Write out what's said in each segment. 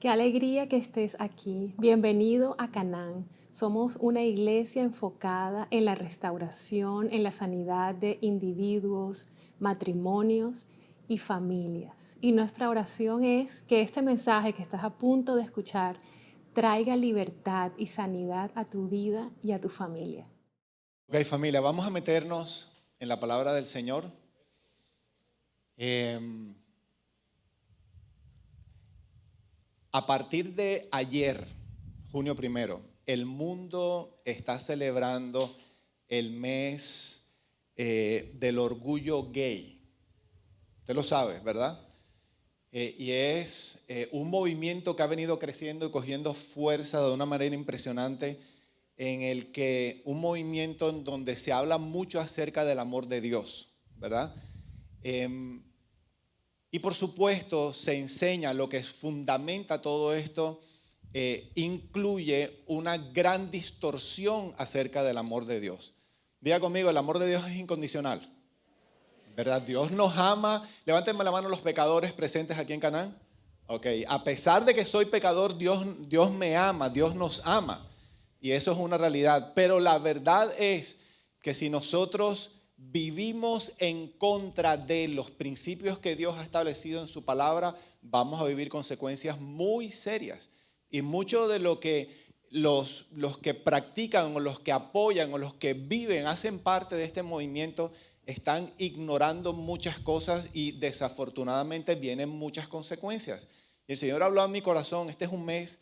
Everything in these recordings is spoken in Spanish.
Qué alegría que estés aquí. Bienvenido a Canaán. Somos una iglesia enfocada en la restauración, en la sanidad de individuos, matrimonios y familias. Y nuestra oración es que este mensaje que estás a punto de escuchar traiga libertad y sanidad a tu vida y a tu familia. Ok, familia, vamos a meternos en la palabra del Señor. Eh, a partir de ayer, junio 1, el mundo está celebrando el mes del orgullo gay. Usted lo sabe, ¿verdad? Y es un movimiento que ha venido creciendo y cogiendo fuerza de una manera impresionante, en el que un movimiento en donde se habla mucho acerca del amor de Dios, ¿verdad? Em, y por supuesto se enseña lo que fundamenta todo esto, incluye una gran distorsión acerca del amor de Dios. Diga conmigo, el amor de Dios es incondicional, ¿verdad? Dios nos ama. Levántenme la mano los pecadores presentes aquí en Canaán. Ok, a pesar de que soy pecador, Dios me ama, Dios nos ama. Y eso es una realidad. Pero la verdad es que si nosotros vivimos en contra de los principios que Dios ha establecido en su palabra, vamos a vivir consecuencias muy serias. Y mucho de lo que los que practican o los que apoyan o los que viven, hacen parte de este movimiento, están ignorando muchas cosas y desafortunadamente vienen muchas consecuencias. Y el Señor habló a mi corazón. Este es un mes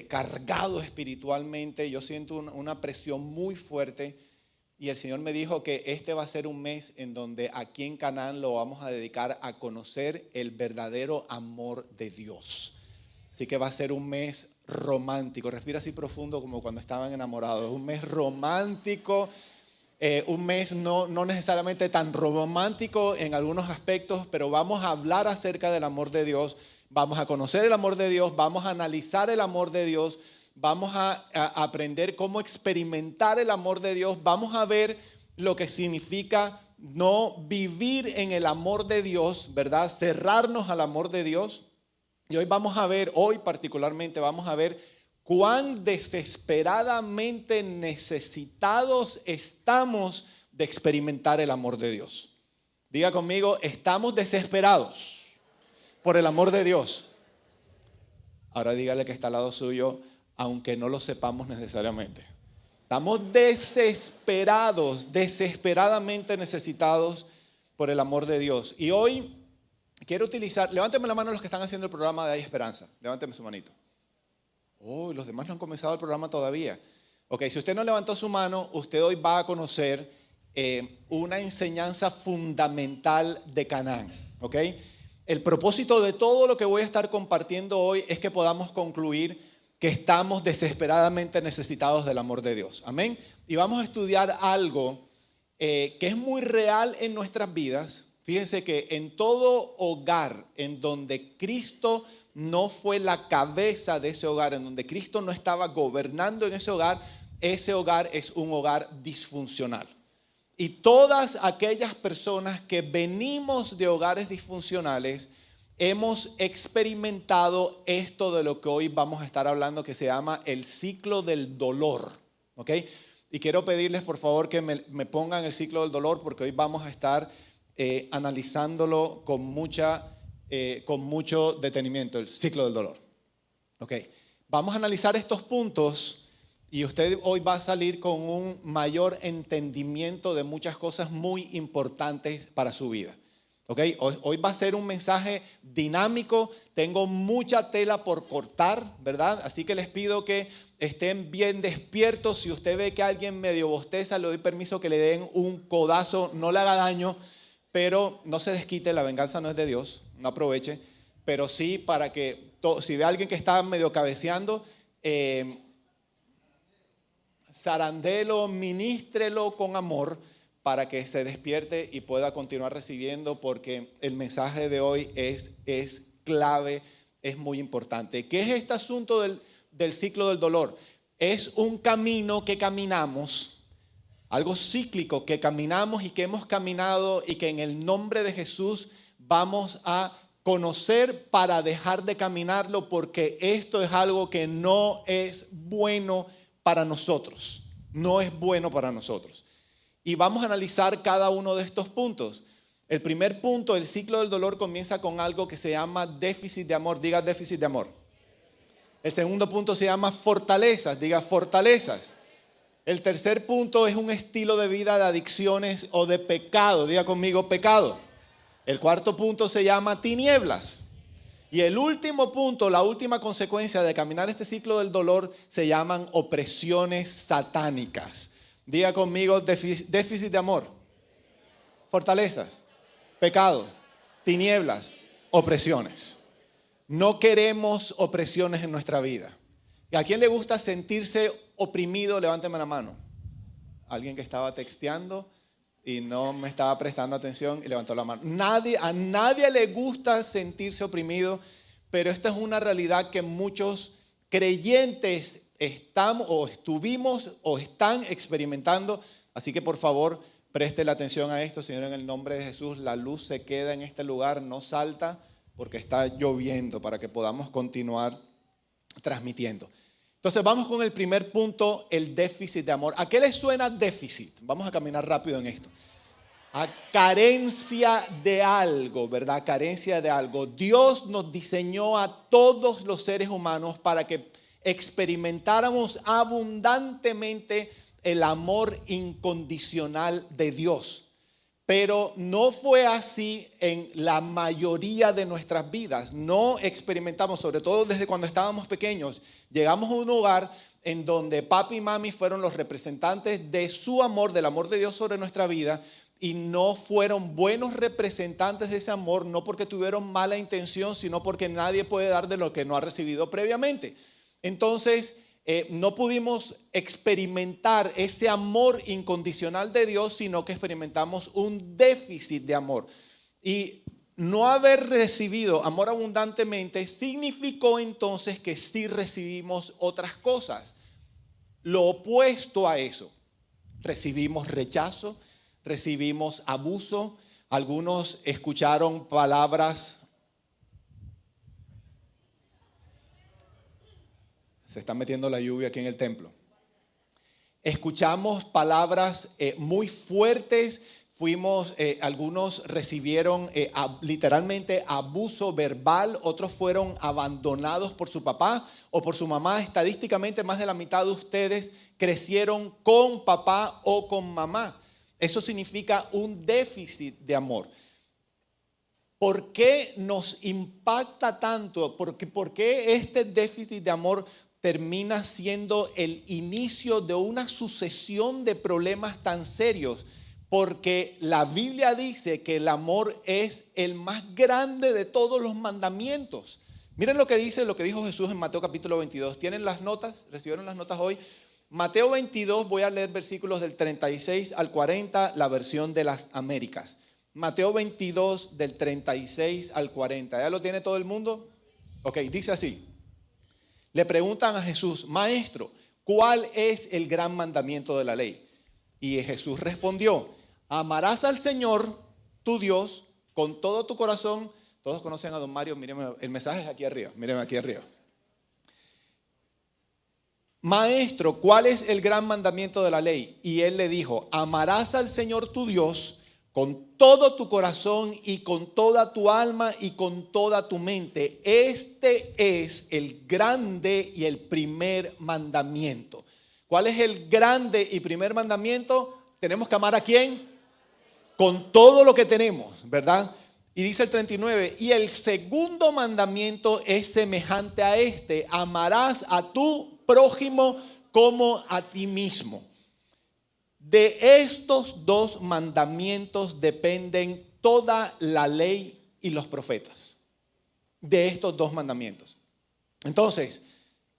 cargado espiritualmente. Yo siento una presión muy fuerte. Y el Señor me dijo que este va a ser un mes en donde aquí en Canaán lo vamos a dedicar a conocer el verdadero amor de Dios. Así que va a ser un mes romántico. Respira así profundo como cuando estaban enamorados. Un mes romántico. Un mes no necesariamente tan romántico en algunos aspectos, pero vamos a hablar acerca del amor de Dios, vamos a conocer el amor de Dios, vamos a analizar el amor de Dios, vamos a aprender cómo experimentar el amor de Dios, vamos a ver lo que significa no vivir en el amor de Dios, ¿verdad? Cerrarnos al amor de Dios. Y hoy particularmente vamos a ver cuán desesperadamente necesitados estamos de experimentar el amor de Dios. Diga conmigo, estamos desesperados por el amor de Dios. Ahora dígale que está al lado suyo, aunque no lo sepamos necesariamente. Estamos desesperados, desesperadamente necesitados por el amor de Dios. Y hoy quiero levánteme la mano los que están haciendo el programa de Hay Esperanza. Levánteme su manito. Oh, los demás no han comenzado el programa todavía. Ok, si usted no levantó su mano, usted hoy va a conocer una enseñanza fundamental de Canaán. Ok, el propósito de todo lo que voy a estar compartiendo hoy es que podamos concluir que estamos desesperadamente necesitados del amor de Dios. Amén. Y vamos a estudiar algo que es muy real en nuestras vidas. Fíjense que en todo hogar en donde Cristo no fue la cabeza de ese hogar, en donde Cristo no estaba gobernando en ese hogar es un hogar disfuncional. Y todas aquellas personas que venimos de hogares disfuncionales hemos experimentado esto de lo que hoy vamos a estar hablando, que se llama el ciclo del dolor. ¿Ok? Y quiero pedirles por favor que me pongan el ciclo del dolor, porque hoy vamos a estar analizándolo con mucho detenimiento, el ciclo del dolor. Ok, vamos a analizar estos puntos y usted hoy va a salir con un mayor entendimiento de muchas cosas muy importantes para su vida. Ok, hoy va a ser un mensaje dinámico, tengo mucha tela por cortar, ¿verdad? Así que les pido que estén bien despiertos. Si usted ve que alguien medio bosteza, le doy permiso que le den un codazo, no le haga daño, pero no se desquite, la venganza no es de Dios, no aproveche, pero sí para que, si ve a alguien que está medio cabeceando, zarandelo, ministrelo con amor para que se despierte y pueda continuar recibiendo, porque el mensaje de hoy es clave, es muy importante. ¿Qué es este asunto del ciclo del dolor? Es un camino que caminamos, algo cíclico que caminamos y que hemos caminado, y que en el nombre de Jesús vamos a Conocer para dejar de caminarlo, porque esto es algo que no es bueno para nosotros. No es bueno para nosotros. Y vamos a analizar cada uno de estos puntos. El primer punto, el ciclo del dolor comienza con algo que se llama déficit de amor. Diga déficit de amor. El segundo punto se llama fortalezas. Diga fortalezas. El tercer punto es un estilo de vida de adicciones o de pecado. Diga conmigo pecado. El cuarto punto se llama tinieblas. Y el último punto, la última consecuencia de caminar este ciclo del dolor, se llaman opresiones satánicas. Diga conmigo déficit de amor, fortalezas, pecado, tinieblas, opresiones. No queremos opresiones en nuestra vida. ¿Y a quién le gusta sentirse oprimido? Levánteme la mano. Alguien que estaba texteando y no me estaba prestando atención y levantó la mano. A nadie le gusta sentirse oprimido, pero esta es una realidad que muchos creyentes estamos o estuvimos o están experimentando. Así que por favor, preste la atención a esto, Señor, en el nombre de Jesús. La luz se queda en este lugar, no salta porque está lloviendo, para que podamos continuar transmitiendo. Entonces vamos con el primer punto, el déficit de amor. ¿A qué le suena déficit? Vamos a caminar rápido en esto. A carencia de algo, ¿verdad? Carencia de algo. Dios nos diseñó a todos los seres humanos para que experimentáramos abundantemente el amor incondicional de Dios. Pero no fue así en la mayoría de nuestras vidas. No experimentamos, sobre todo desde cuando estábamos pequeños, llegamos a un hogar en donde papi y mami fueron los representantes de su amor, del amor de Dios sobre nuestra vida, y no fueron buenos representantes de ese amor, no porque tuvieron mala intención, sino porque nadie puede dar de lo que no ha recibido previamente. Entonces, no pudimos experimentar ese amor incondicional de Dios, sino que experimentamos un déficit de amor. Y no haber recibido amor abundantemente significó entonces que sí recibimos otras cosas. Lo opuesto a eso, recibimos rechazo, recibimos abuso. Algunos escucharon palabras. Se está metiendo la lluvia aquí en el templo. Escuchamos palabras muy fuertes. Algunos recibieron literalmente abuso verbal. Otros fueron abandonados por su papá o por su mamá. Estadísticamente, más de la mitad de ustedes crecieron con papá o con mamá. Eso significa un déficit de amor. ¿Por qué nos impacta tanto? ¿Por qué este déficit de amor termina siendo el inicio de una sucesión de problemas tan serios? Porque la Biblia dice que el amor es el más grande de todos los mandamientos. Miren lo que dijo Jesús en Mateo capítulo 22. ¿Tienen las notas? ¿Recibieron las notas hoy? Mateo 22, voy a leer versículos del 36 al 40, la versión de las Américas. Mateo 22, del 36 al 40. ¿Ya lo tiene todo el mundo? Ok, dice así. Le preguntan a Jesús: Maestro, ¿cuál es el gran mandamiento de la ley? Y Jesús respondió: amarás al Señor, tu Dios, con todo tu corazón. Todos conocen a don Mario, mírenme, el mensaje es aquí arriba, mírenme aquí arriba. Maestro, ¿cuál es el gran mandamiento de la ley? Y él le dijo: amarás al Señor tu Dios con todo tu corazón y con toda tu alma y con toda tu mente. Este es el grande y el primer mandamiento. ¿Cuál es el grande y primer mandamiento? Tenemos que amar ¿a quién? Con todo lo que tenemos, ¿verdad? Y dice el 39, y el segundo mandamiento es semejante a este: amarás a tu prójimo como a ti mismo. De estos dos mandamientos dependen toda la ley y los profetas. De estos dos mandamientos. Entonces,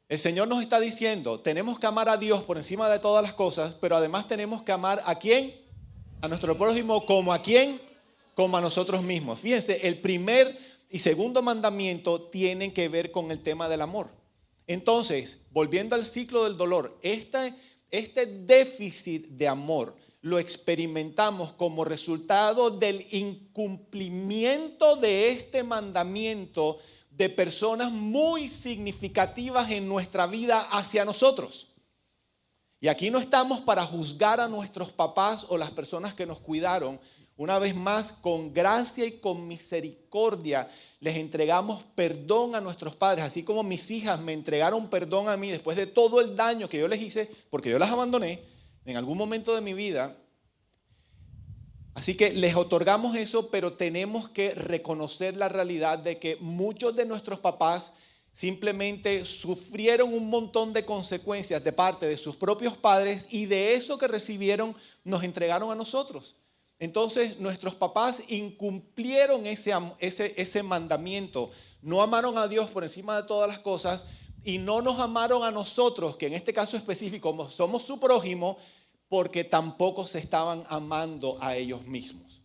el Señor nos está diciendo, tenemos que amar a Dios por encima de todas las cosas, pero además tenemos que amar ¿a quién? A nuestro prójimo. ¿Como a quién? Como a nosotros mismos. Fíjense, el primer y segundo mandamiento tienen que ver con el tema del amor. Entonces, volviendo al ciclo del dolor, este déficit de amor lo experimentamos como resultado del incumplimiento de este mandamiento de personas muy significativas en nuestra vida hacia nosotros. Y aquí no estamos para juzgar a nuestros papás o las personas que nos cuidaron. Una vez más, con gracia y con misericordia, les entregamos perdón a nuestros padres, así como mis hijas me entregaron perdón a mí después de todo el daño que yo les hice, porque yo las abandoné en algún momento de mi vida. Así que les otorgamos eso, pero tenemos que reconocer la realidad de que muchos de nuestros papás simplemente sufrieron un montón de consecuencias de parte de sus propios padres y de eso que recibieron nos entregaron a nosotros. Entonces nuestros papás incumplieron ese mandamiento, no amaron a Dios por encima de todas las cosas y no nos amaron a nosotros, que en este caso específico somos su prójimo, porque tampoco se estaban amando a ellos mismos.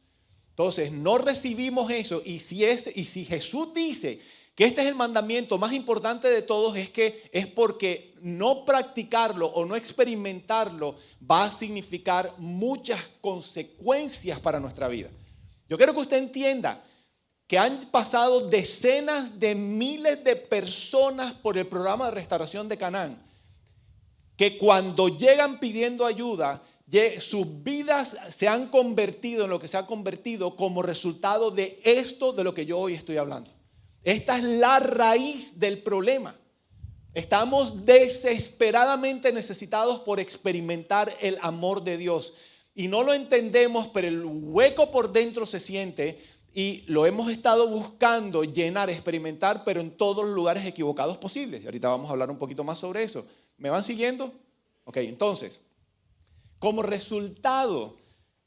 Entonces no recibimos eso y si Jesús dice que este es el mandamiento más importante de todos, es porque no practicarlo o no experimentarlo va a significar muchas consecuencias para nuestra vida. Yo quiero que usted entienda que han pasado decenas de miles de personas por el programa de restauración de Canaán, que cuando llegan pidiendo ayuda, sus vidas se han convertido en lo que se ha convertido como resultado de esto de lo que yo hoy estoy hablando. Esta es la raíz del problema. Estamos desesperadamente necesitados por experimentar el amor de Dios. Y no lo entendemos, pero el hueco por dentro se siente y lo hemos estado buscando llenar, experimentar, pero en todos los lugares equivocados posibles. Y ahorita vamos a hablar un poquito más sobre eso. ¿Me van siguiendo? Ok, entonces, como resultado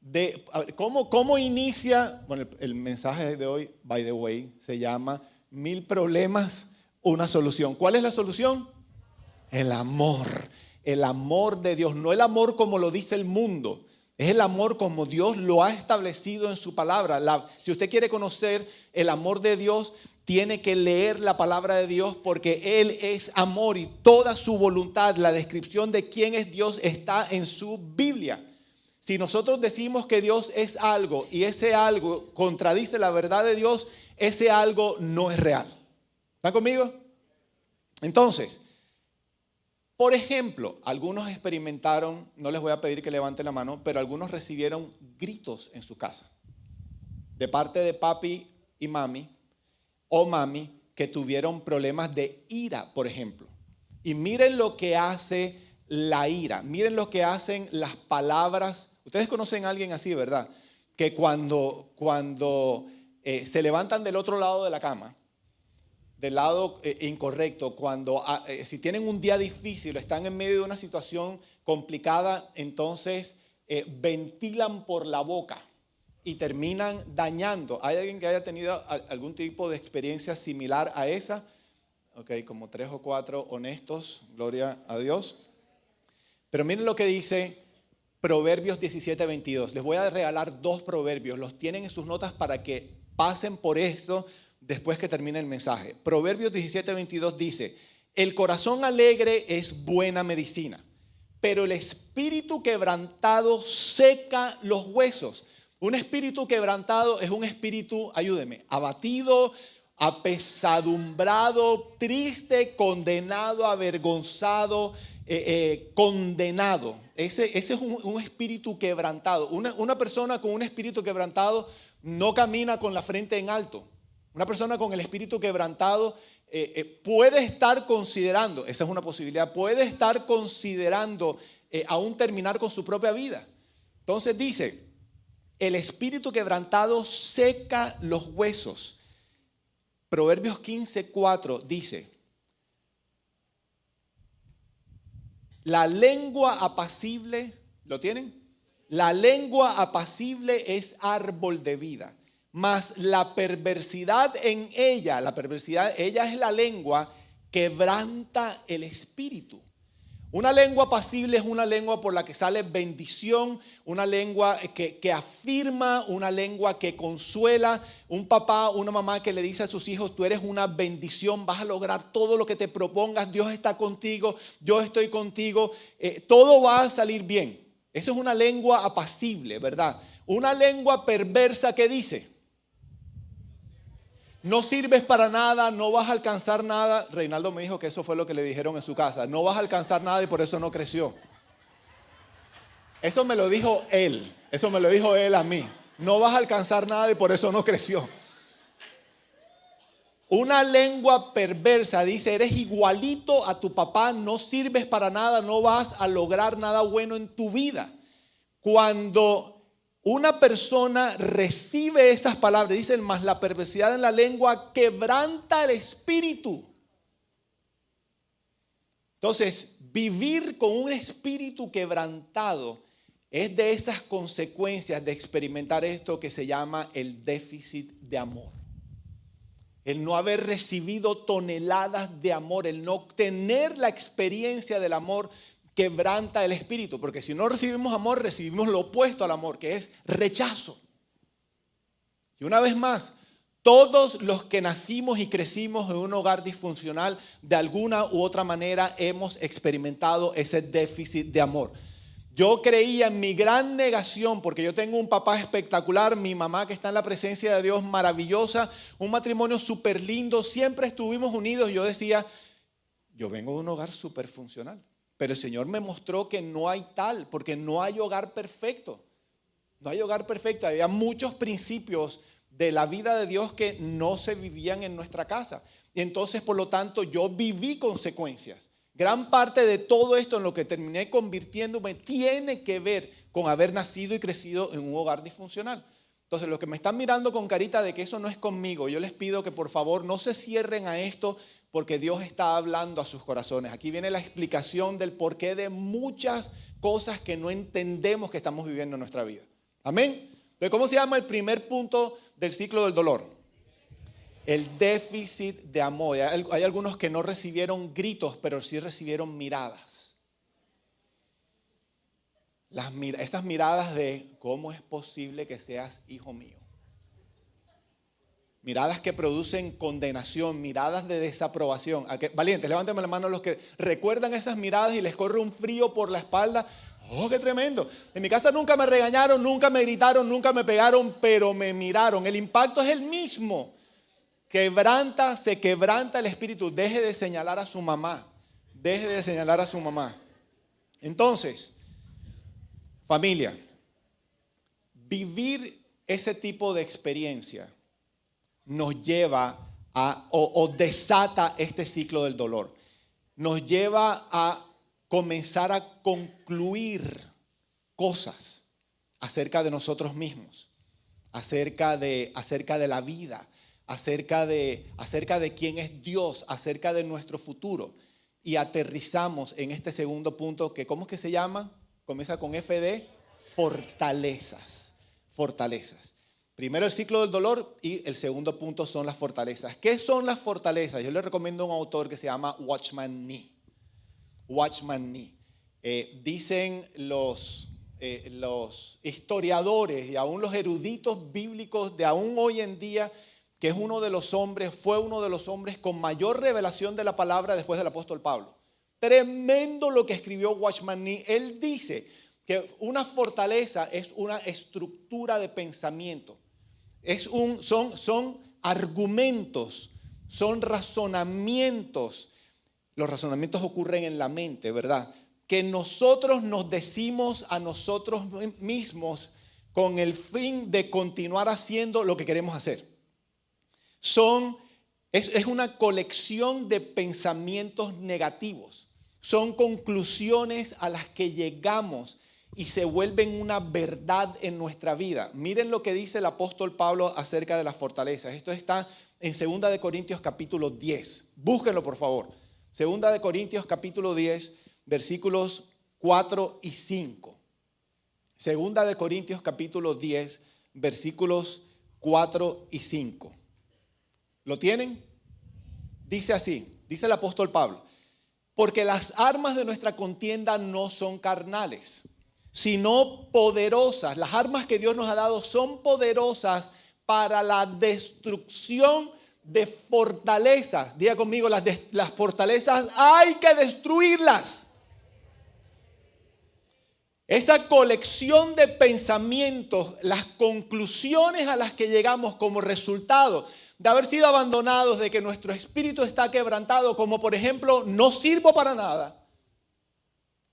de... ¿Cómo inicia? Bueno, el mensaje de hoy, by the way, se llama 1000 problemas, una solución. ¿Cuál es la solución? El amor de Dios, no el amor como lo dice el mundo, es el amor como Dios lo ha establecido en su palabra. Si usted quiere conocer el amor de Dios, tiene que leer la palabra de Dios porque Él es amor y toda su voluntad, la descripción de quién es Dios está en su Biblia. Si nosotros decimos que Dios es algo y ese algo contradice la verdad de Dios, ese algo no es real. ¿Están conmigo? Entonces, por ejemplo, algunos experimentaron, no les voy a pedir que levanten la mano, pero algunos recibieron gritos en su casa de parte de papi y mami o mami que tuvieron problemas de ira, por ejemplo. Y miren lo que hace la ira, miren lo que hacen las palabras. Ustedes conocen a alguien así, ¿verdad? Que cuando se levantan del otro lado de la cama, del lado incorrecto, si tienen un día difícil, están en medio de una situación complicada, entonces ventilan por la boca y terminan dañando. ¿Hay alguien que haya tenido algún tipo de experiencia similar a esa? Ok, como 3 o 4 honestos, gloria a Dios. Pero miren lo que dice Proverbios 17:22. Les voy a regalar 2 proverbios, los tienen en sus notas para que pasen por esto después que termine el mensaje. Proverbios 17:22 dice: el corazón alegre es buena medicina, pero el espíritu quebrantado seca los huesos. Un espíritu quebrantado es un espíritu, ayúdeme, abatido, apesadumbrado, triste, condenado, avergonzado, condenado. Ese es un espíritu quebrantado. Una persona con un espíritu quebrantado no camina con la frente en alto. Una persona con el espíritu quebrantado puede estar considerando, esa es una posibilidad, puede estar considerando aún terminar con su propia vida. Entonces dice, el espíritu quebrantado seca los huesos. Proverbios 15:4 dice, la lengua apacible, ¿lo tienen? La lengua apacible es árbol de vida, mas la perversidad en ella, ella es la lengua, quebranta el espíritu. Una lengua apacible es una lengua por la que sale bendición, una lengua que afirma, una lengua que consuela. Un papá, una mamá que le dice a sus hijos, tú eres una bendición, vas a lograr todo lo que te propongas, Dios está contigo, yo estoy contigo, todo va a salir bien. Eso es una lengua apacible, ¿verdad? Una lengua perversa que dice, no sirves para nada, no vas a alcanzar nada. Reinaldo me dijo que eso fue lo que le dijeron en su casa. No vas a alcanzar nada y por eso no creció. Eso me lo dijo él. Eso me lo dijo él a mí. No vas a alcanzar nada y por eso no creció. Una lengua perversa dice, eres igualito a tu papá, no sirves para nada, no vas a lograr nada bueno en tu vida. Cuando una persona recibe esas palabras, dicen, más la perversidad en la lengua quebranta el espíritu. Entonces, vivir con un espíritu quebrantado es de esas consecuencias de experimentar esto que se llama el déficit de amor. El no haber recibido toneladas de amor, el no tener la experiencia del amor quebranta el espíritu, porque si no recibimos amor, recibimos lo opuesto al amor, que es rechazo. Y una vez más, todos los que nacimos y crecimos en un hogar disfuncional, de alguna u otra manera hemos experimentado ese déficit de amor. Yo creía en mi gran negación, porque yo tengo un papá espectacular, mi mamá que está en la presencia de Dios maravillosa, un matrimonio súper lindo, siempre estuvimos unidos. Yo decía, yo vengo de un hogar súper funcional. Pero el Señor me mostró que no hay tal, porque no hay hogar perfecto. No hay hogar perfecto. Había muchos principios de la vida de Dios que no se vivían en nuestra casa. Y entonces, por lo tanto, yo viví consecuencias. Gran parte de todo esto en lo que terminé convirtiéndome tiene que ver con haber nacido y crecido en un hogar disfuncional. Entonces, los que me están mirando con carita de que eso no es conmigo, yo les pido que por favor no se cierren a esto, porque Dios está hablando a sus corazones. Aquí viene la explicación del porqué de muchas cosas que no entendemos que estamos viviendo en nuestra vida. Amén. Entonces, ¿cómo se llama el primer punto del ciclo del dolor? El déficit de amor. Hay algunos que no recibieron gritos, pero sí recibieron miradas. Estas miradas de ¿cómo es posible que seas hijo mío? Miradas que producen condenación, miradas de desaprobación. Valientes, levántenme la mano los que recuerdan esas miradas y les corre un frío por la espalda. ¡Oh, qué tremendo! En mi casa nunca me regañaron, nunca me gritaron, nunca me pegaron, pero me miraron. El impacto es el mismo. Se quebranta el espíritu. Deje de señalar a su mamá. Deje de señalar a su mamá. Entonces, familia, vivir ese tipo de experiencia nos lleva o desata este ciclo del dolor. Nos lleva a comenzar a concluir cosas acerca de nosotros mismos, acerca de la vida, acerca de quién es Dios, acerca de nuestro futuro. Y aterrizamos en este segundo punto que, ¿cómo es que se llama? Comienza con F de fortalezas. Fortalezas. Primero el ciclo del dolor y el segundo punto son las fortalezas. ¿Qué son las fortalezas? Yo les recomiendo un autor que se llama Watchman Nee. Watchman Nee. Dicen los historiadores y aún los eruditos bíblicos de aún hoy en día que es fue uno de los hombres con mayor revelación de la palabra después del apóstol Pablo. Tremendo lo que escribió Watchman Nee. Él dice que una fortaleza es una estructura de pensamiento. Son argumentos, son razonamientos. Los razonamientos ocurren en la mente, ¿verdad? Que nosotros nos decimos a nosotros mismos con el fin de continuar haciendo lo que queremos hacer. Es una colección de pensamientos negativos. Son conclusiones a las que llegamos y se vuelven una verdad en nuestra vida. Miren lo que dice el apóstol Pablo acerca de las fortalezas. Esto está en 2 de Corintios capítulo 10. Búsquenlo, por favor. 2 de Corintios capítulo 10, versículos 4 y 5. 2 de Corintios capítulo 10, versículos 4 y 5. ¿Lo tienen? Dice así, dice el apóstol Pablo: porque las armas de nuestra contienda no son carnales, sino poderosas. Las armas que Dios nos ha dado son poderosas para la destrucción de fortalezas. Diga conmigo, las fortalezas hay que destruirlas. Esa colección de pensamientos, las conclusiones a las que llegamos como resultado de haber sido abandonados, de que nuestro espíritu está quebrantado, como por ejemplo, no sirvo para nada.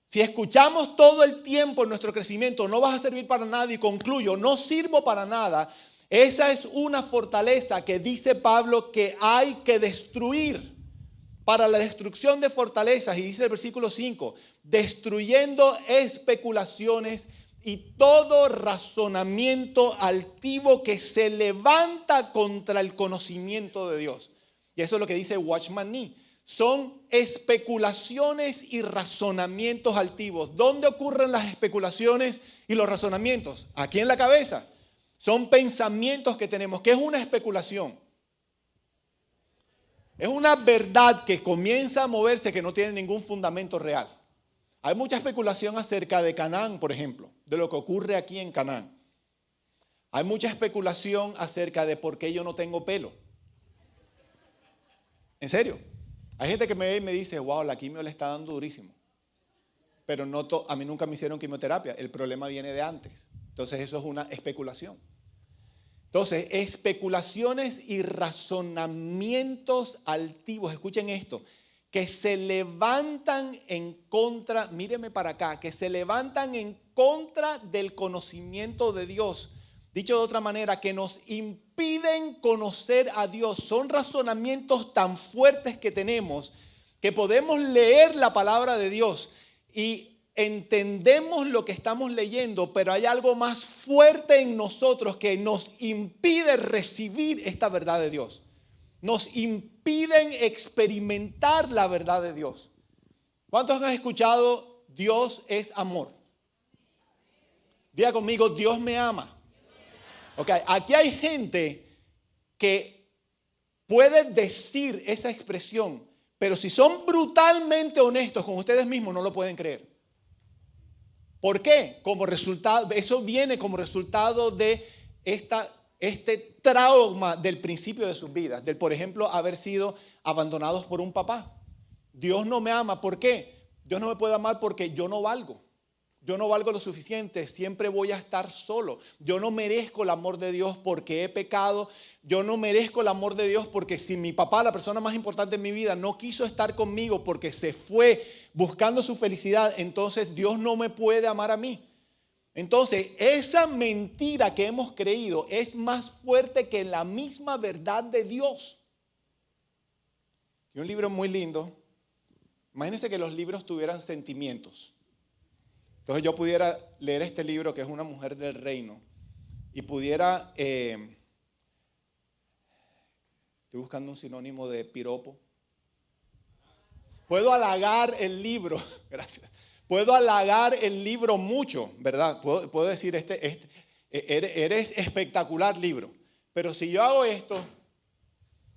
Si escuchamos todo el tiempo en nuestro crecimiento, no vas a servir para nada, y concluyo, no sirvo para nada, esa es una fortaleza que dice Pablo que hay que destruir. Para la destrucción de fortalezas, y dice el versículo 5, destruyendo especulaciones y todo razonamiento altivo que se levanta contra el conocimiento de Dios. Y eso es lo que dice Watchman Nee. Son especulaciones y razonamientos altivos. ¿Dónde ocurren las especulaciones y los razonamientos? Aquí en la cabeza. Son pensamientos que tenemos. ¿Qué es una especulación? Es una verdad que comienza a moverse que no tiene ningún fundamento real. Hay mucha especulación acerca de Canaán, por ejemplo, de lo que ocurre aquí en Canaán. Hay mucha especulación acerca de por qué yo no tengo pelo. ¿En serio? Hay gente que me ve y me dice, wow, la quimio le está dando durísimo. Pero a mí nunca me hicieron quimioterapia. El problema viene de antes. Entonces eso es una especulación. Entonces, especulaciones y razonamientos altivos, escuchen esto, que se levantan en contra, míreme para acá, que se levantan en contra del conocimiento de Dios. Dicho de otra manera, que nos impiden conocer a Dios. Son razonamientos tan fuertes que tenemos que podemos leer la palabra de Dios y entendemos lo que estamos leyendo, pero hay algo más fuerte en nosotros que nos impide recibir esta verdad de Dios. Nos impiden experimentar la verdad de Dios. ¿Cuántos han escuchado Dios es amor? Diga conmigo, Dios me ama. Ok, aquí hay gente que puede decir esa expresión, pero si son brutalmente honestos con ustedes mismos, no lo pueden creer. ¿Por qué? Como resultado, eso viene como resultado de este trauma del principio de sus vidas, del, por ejemplo, haber sido abandonados por un papá. Dios no me ama. ¿Por qué? Dios no me puede amar porque yo no valgo. Yo no valgo lo suficiente, siempre voy a estar solo. Yo no merezco el amor de Dios porque he pecado. Yo no merezco el amor de Dios porque si mi papá, la persona más importante en mi vida, no quiso estar conmigo porque se fue buscando su felicidad, entonces Dios no me puede amar a mí. Entonces, esa mentira que hemos creído es más fuerte que la misma verdad de Dios. Y un libro muy lindo. Imagínense que los libros tuvieran sentimientos. Entonces yo pudiera leer este libro que es Una mujer del reino y pudiera, estoy buscando un sinónimo de piropo. Puedo halagar el libro, gracias. Puedo halagar el libro mucho, ¿verdad? Puedo decir, eres espectacular libro. Pero si yo hago esto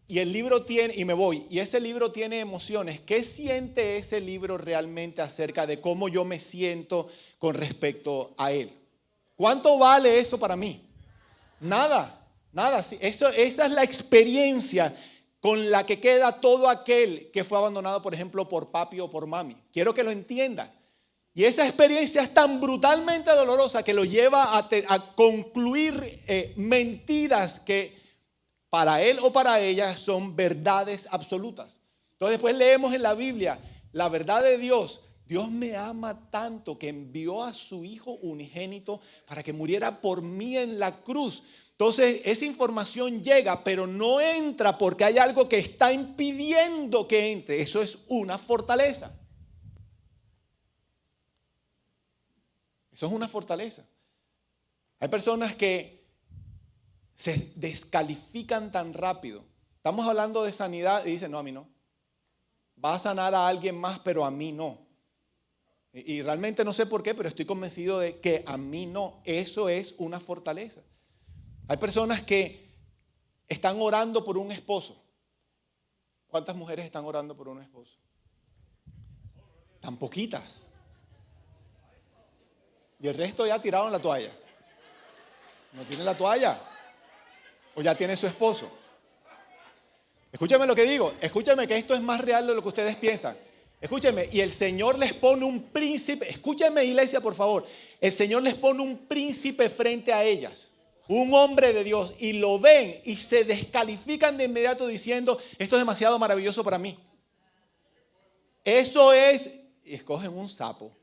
y el libro tiene, y me voy, y ese libro tiene emociones, ¿qué siente ese libro realmente acerca de cómo yo me siento con respecto a él? ¿Cuánto vale eso para mí? Nada, nada. Esa es la experiencia con la que queda todo aquel que fue abandonado, por ejemplo, por papi o por mami. Quiero que lo entiendan. Y esa experiencia es tan brutalmente dolorosa que lo lleva a concluir mentiras que para él o para ella son verdades absolutas. Entonces después leemos en la Biblia la verdad de Dios. Dios me ama tanto que envió a su Hijo unigénito para que muriera por mí en la cruz. Entonces esa información llega, pero no entra porque hay algo que está impidiendo que entre. Eso es una fortaleza. Eso es una fortaleza. Hay personas que se descalifican tan rápido. Estamos hablando de sanidad y dicen, no, a mí no. Va a sanar a alguien más, pero a mí no. Y realmente no sé por qué, pero estoy convencido de que a mí no. Eso es una fortaleza. Hay personas que están orando por un esposo. ¿Cuántas mujeres están orando por un esposo? Tan poquitas. Y el resto ya tiraron la toalla. ¿No tienen la toalla? ¿O ya tiene su esposo? Escúchame lo que digo. Escúchame que esto es más real de lo que ustedes piensan. Escúcheme, y el Señor les pone un príncipe, escúcheme iglesia por favor, el Señor les pone un príncipe frente a ellas, un hombre de Dios, y lo ven y se descalifican de inmediato diciendo, esto es demasiado maravilloso para mí. Eso es, y escogen un sapo.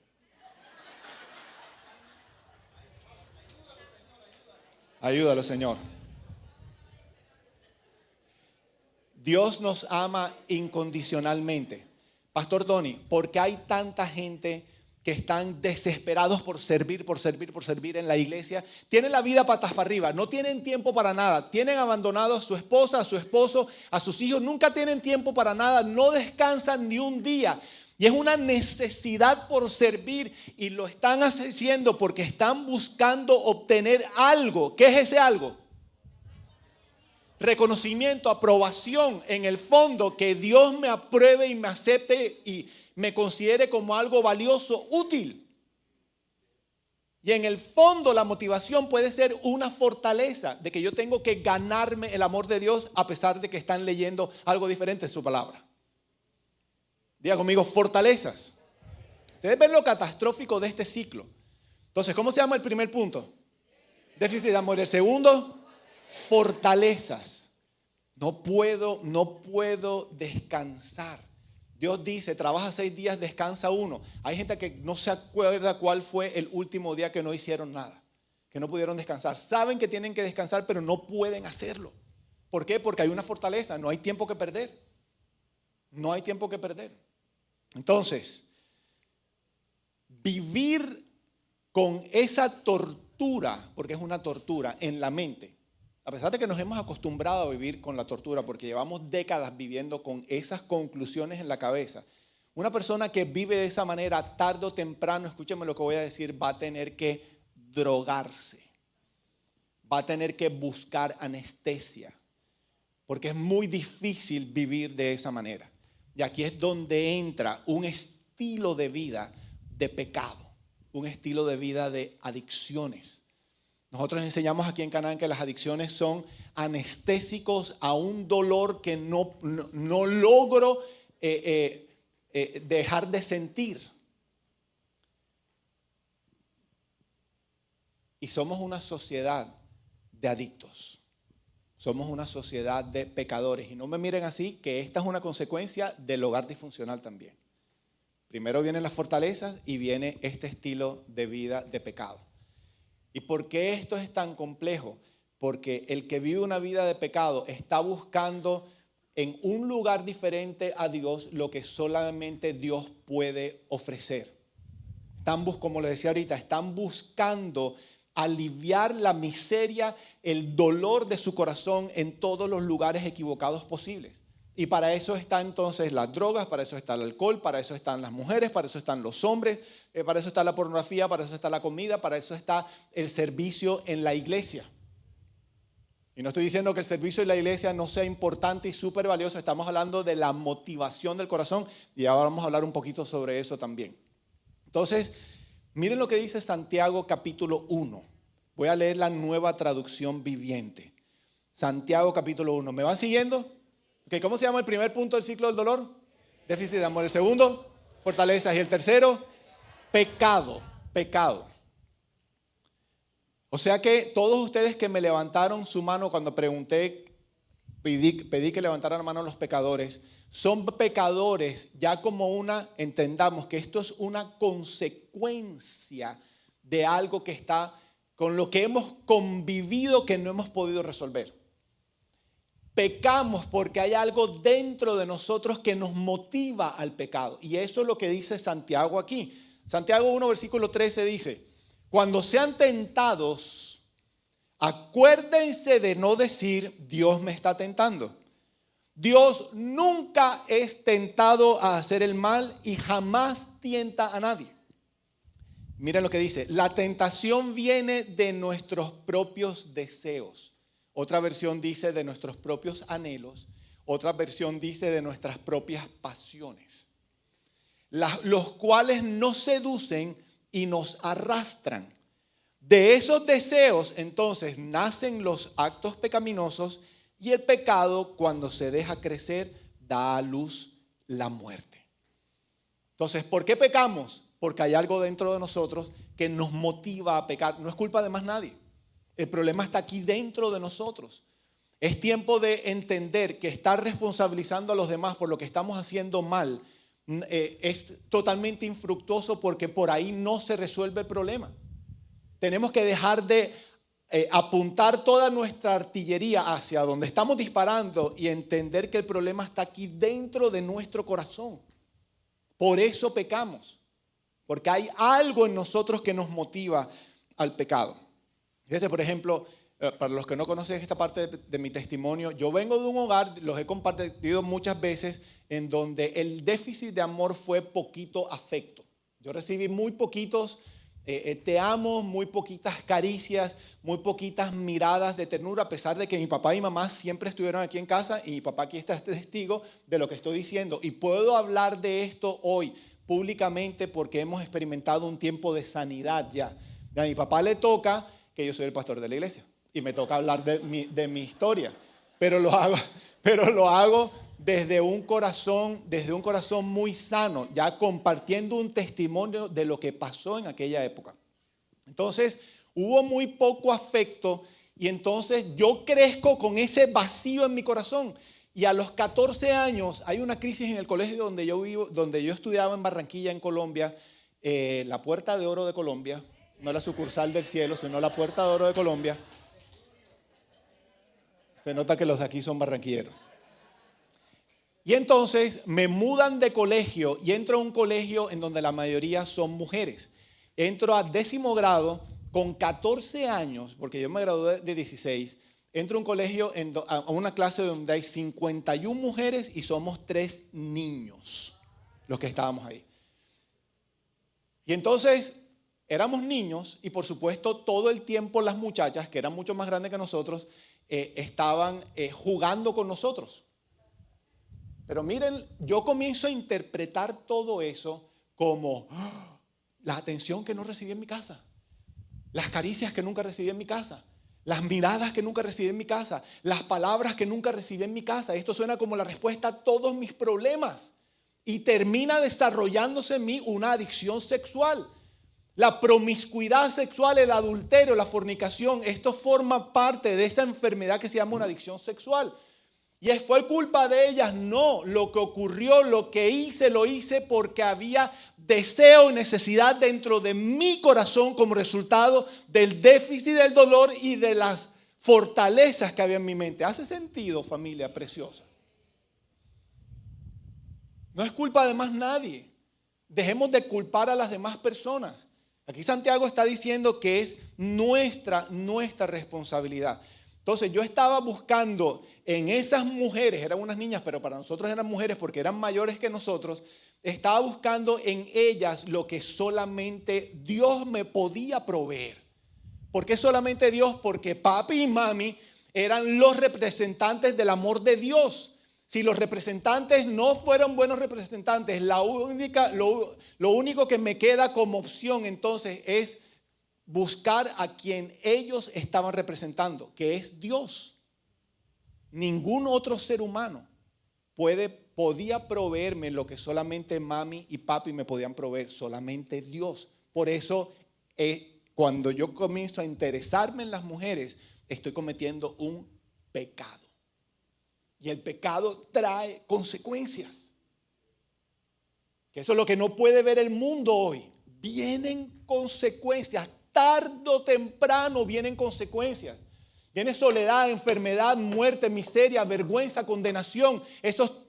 Ayúdalo, Señor. Dios nos ama incondicionalmente. Pastor Tony, ¿por qué hay tanta gente que están desesperados por servir en la iglesia? Tienen la vida patas para arriba, no tienen tiempo para nada. Tienen abandonado a su esposa, a su esposo, a sus hijos. Nunca tienen tiempo para nada, no descansan ni un día. Y es una necesidad por servir y lo están haciendo porque están buscando obtener algo. ¿Qué es ese algo? Reconocimiento, aprobación, en el fondo, que Dios me apruebe y me acepte y me considere como algo valioso, útil. Y en el fondo la motivación puede ser una fortaleza de que yo tengo que ganarme el amor de Dios a pesar de que están leyendo algo diferente en su palabra. Diga conmigo, fortalezas. Ustedes ven lo catastrófico de este ciclo. Entonces, ¿cómo se llama el primer punto? Déficit de amor. El segundo, fortalezas. No puedo descansar. Dios dice, trabaja 6 días, descansa 1. Hay gente que no se acuerda cuál fue el último día que no hicieron nada, que no pudieron descansar. Saben que tienen que descansar, pero no pueden hacerlo. ¿Por qué? Porque hay una fortaleza, no hay tiempo que perder. No hay tiempo que perder. Entonces, vivir con esa tortura, porque es una tortura en la mente, a pesar de que nos hemos acostumbrado a vivir con la tortura, porque llevamos décadas viviendo con esas conclusiones en la cabeza, una persona que vive de esa manera, tarde o temprano, escúcheme lo que voy a decir, va a tener que drogarse, va a tener que buscar anestesia, porque es muy difícil vivir de esa manera. Y aquí es donde entra un estilo de vida de pecado, un estilo de vida de adicciones. Nosotros enseñamos aquí en Canaán que las adicciones son anestésicos a un dolor que no logro dejar de sentir. Y somos una sociedad de adictos. Somos una sociedad de pecadores. Y no me miren así, que esta es una consecuencia del hogar disfuncional también. Primero vienen las fortalezas y viene este estilo de vida de pecado. ¿Y por qué esto es tan complejo? Porque el que vive una vida de pecado está buscando en un lugar diferente a Dios lo que solamente Dios puede ofrecer. Como les decía ahorita, están buscando aliviar la miseria, el dolor de su corazón en todos los lugares equivocados posibles. Y para eso están entonces las drogas, para eso está el alcohol, para eso están las mujeres, para eso están los hombres, para eso está la pornografía, para eso está la comida, para eso está el servicio en la iglesia. Y no estoy diciendo que el servicio en la iglesia no sea importante y súper valioso, estamos hablando de la motivación del corazón y ahora vamos a hablar un poquito sobre eso también. Entonces, miren lo que dice Santiago capítulo 1. Voy a leer la Nueva Traducción Viviente. Santiago capítulo 1. ¿Me van siguiendo? Okay, ¿cómo se llama el primer punto del ciclo del dolor? Déficit de amor. El segundo, fortalezas. Y el tercero, pecado. Pecado. O sea que todos ustedes que me levantaron su mano cuando pregunté, pedí que levantaran la mano los pecadores, son pecadores ya como entendamos que esto es una consecuencia de algo que está con lo que hemos convivido que no hemos podido resolver. Pecamos porque hay algo dentro de nosotros que nos motiva al pecado. Y eso es lo que dice Santiago aquí. Santiago 1, versículo 13 dice, cuando sean tentados, acuérdense de no decir, Dios me está tentando. Dios nunca es tentado a hacer el mal y jamás tienta a nadie. Miren lo que dice, la tentación viene de nuestros propios deseos. Otra versión dice de nuestros propios anhelos. Otra versión dice de nuestras propias pasiones. Los cuales nos seducen y nos arrastran. De esos deseos entonces nacen los actos pecaminosos y el pecado cuando se deja crecer da a luz la muerte. Entonces, ¿por qué pecamos? Porque hay algo dentro de nosotros que nos motiva a pecar. No es culpa de más nadie. El problema está aquí dentro de nosotros. Es tiempo de entender que estar responsabilizando a los demás por lo que estamos haciendo mal es totalmente infructuoso, porque por ahí no se resuelve el problema. Tenemos que dejar de apuntar toda nuestra artillería hacia donde estamos disparando y entender que el problema está aquí dentro de nuestro corazón. Por eso pecamos, porque hay algo en nosotros que nos motiva al pecado. Fíjense, por ejemplo, para los que no conocen esta parte de mi testimonio, yo vengo de un hogar, los he compartido muchas veces, en donde el déficit de amor fue poquito afecto. Yo recibí muy poquitos te amo, muy poquitas caricias, muy poquitas miradas de ternura, a pesar de que mi papá y mamá siempre estuvieron aquí en casa, y mi papá aquí está testigo de lo que estoy diciendo. Y puedo hablar de esto hoy públicamente porque hemos experimentado un tiempo de sanidad ya. A mi papá le toca, que yo soy el pastor de la iglesia, y me toca hablar de mi historia, pero lo hago desde un corazón muy sano, ya compartiendo un testimonio de lo que pasó en aquella época. Entonces, hubo muy poco afecto, y entonces yo crezco con ese vacío en mi corazón. Y a los 14 años hay una crisis en el colegio donde yo vivo, donde yo estudiaba en Barranquilla, en Colombia, la Puerta de Oro de Colombia, no la sucursal del cielo, sino la Puerta de Oro de Colombia. Se nota que los de aquí son barranquilleros. Y entonces me mudan de colegio y entro a un colegio en donde la mayoría son mujeres. Entro a 10º grado con 14 años, porque yo me gradué de 16. Entro a un colegio, a una clase donde hay 51 mujeres y somos 3 niños los que estábamos ahí. Y entonces éramos niños, y por supuesto todo el tiempo las muchachas, que eran mucho más grandes que nosotros, estaban jugando con nosotros. Pero miren, yo comienzo a interpretar todo eso como la atención que no recibí en mi casa, las caricias que nunca recibí en mi casa, las miradas que nunca recibí en mi casa, las palabras que nunca recibí en mi casa. Esto suena como la respuesta a todos mis problemas, y termina desarrollándose en mí una adicción sexual. La promiscuidad sexual, el adulterio, la fornicación, esto forma parte de esa enfermedad que se llama una adicción sexual. ¿Y fue culpa de ellas? No. Lo que ocurrió, lo que hice, lo hice porque había deseo y necesidad dentro de mi corazón como resultado del déficit del dolor y de las fortalezas que había en mi mente. ¿Hace sentido, familia preciosa? No es culpa de más nadie. Dejemos de culpar a las demás personas. Aquí Santiago está diciendo que es nuestra responsabilidad. Entonces yo estaba buscando en esas mujeres, eran unas niñas, pero para nosotros eran mujeres porque eran mayores que nosotros. Estaba buscando en ellas lo que solamente Dios me podía proveer. ¿Por qué solamente Dios? Porque papi y mami eran los representantes del amor de Dios. Si los representantes no fueron buenos representantes, lo único que me queda como opción entonces es buscar a quien ellos estaban representando, que es Dios. Ningún otro ser humano podía proveerme lo que solamente mami y papi me podían proveer, solamente Dios. Por eso, cuando yo comienzo a interesarme en las mujeres, estoy cometiendo un pecado. Y el pecado trae consecuencias. Que eso es lo que no puede ver el mundo hoy. Vienen consecuencias. Tarde o temprano vienen consecuencias. Viene soledad, enfermedad, muerte, miseria, vergüenza, condenación. Eso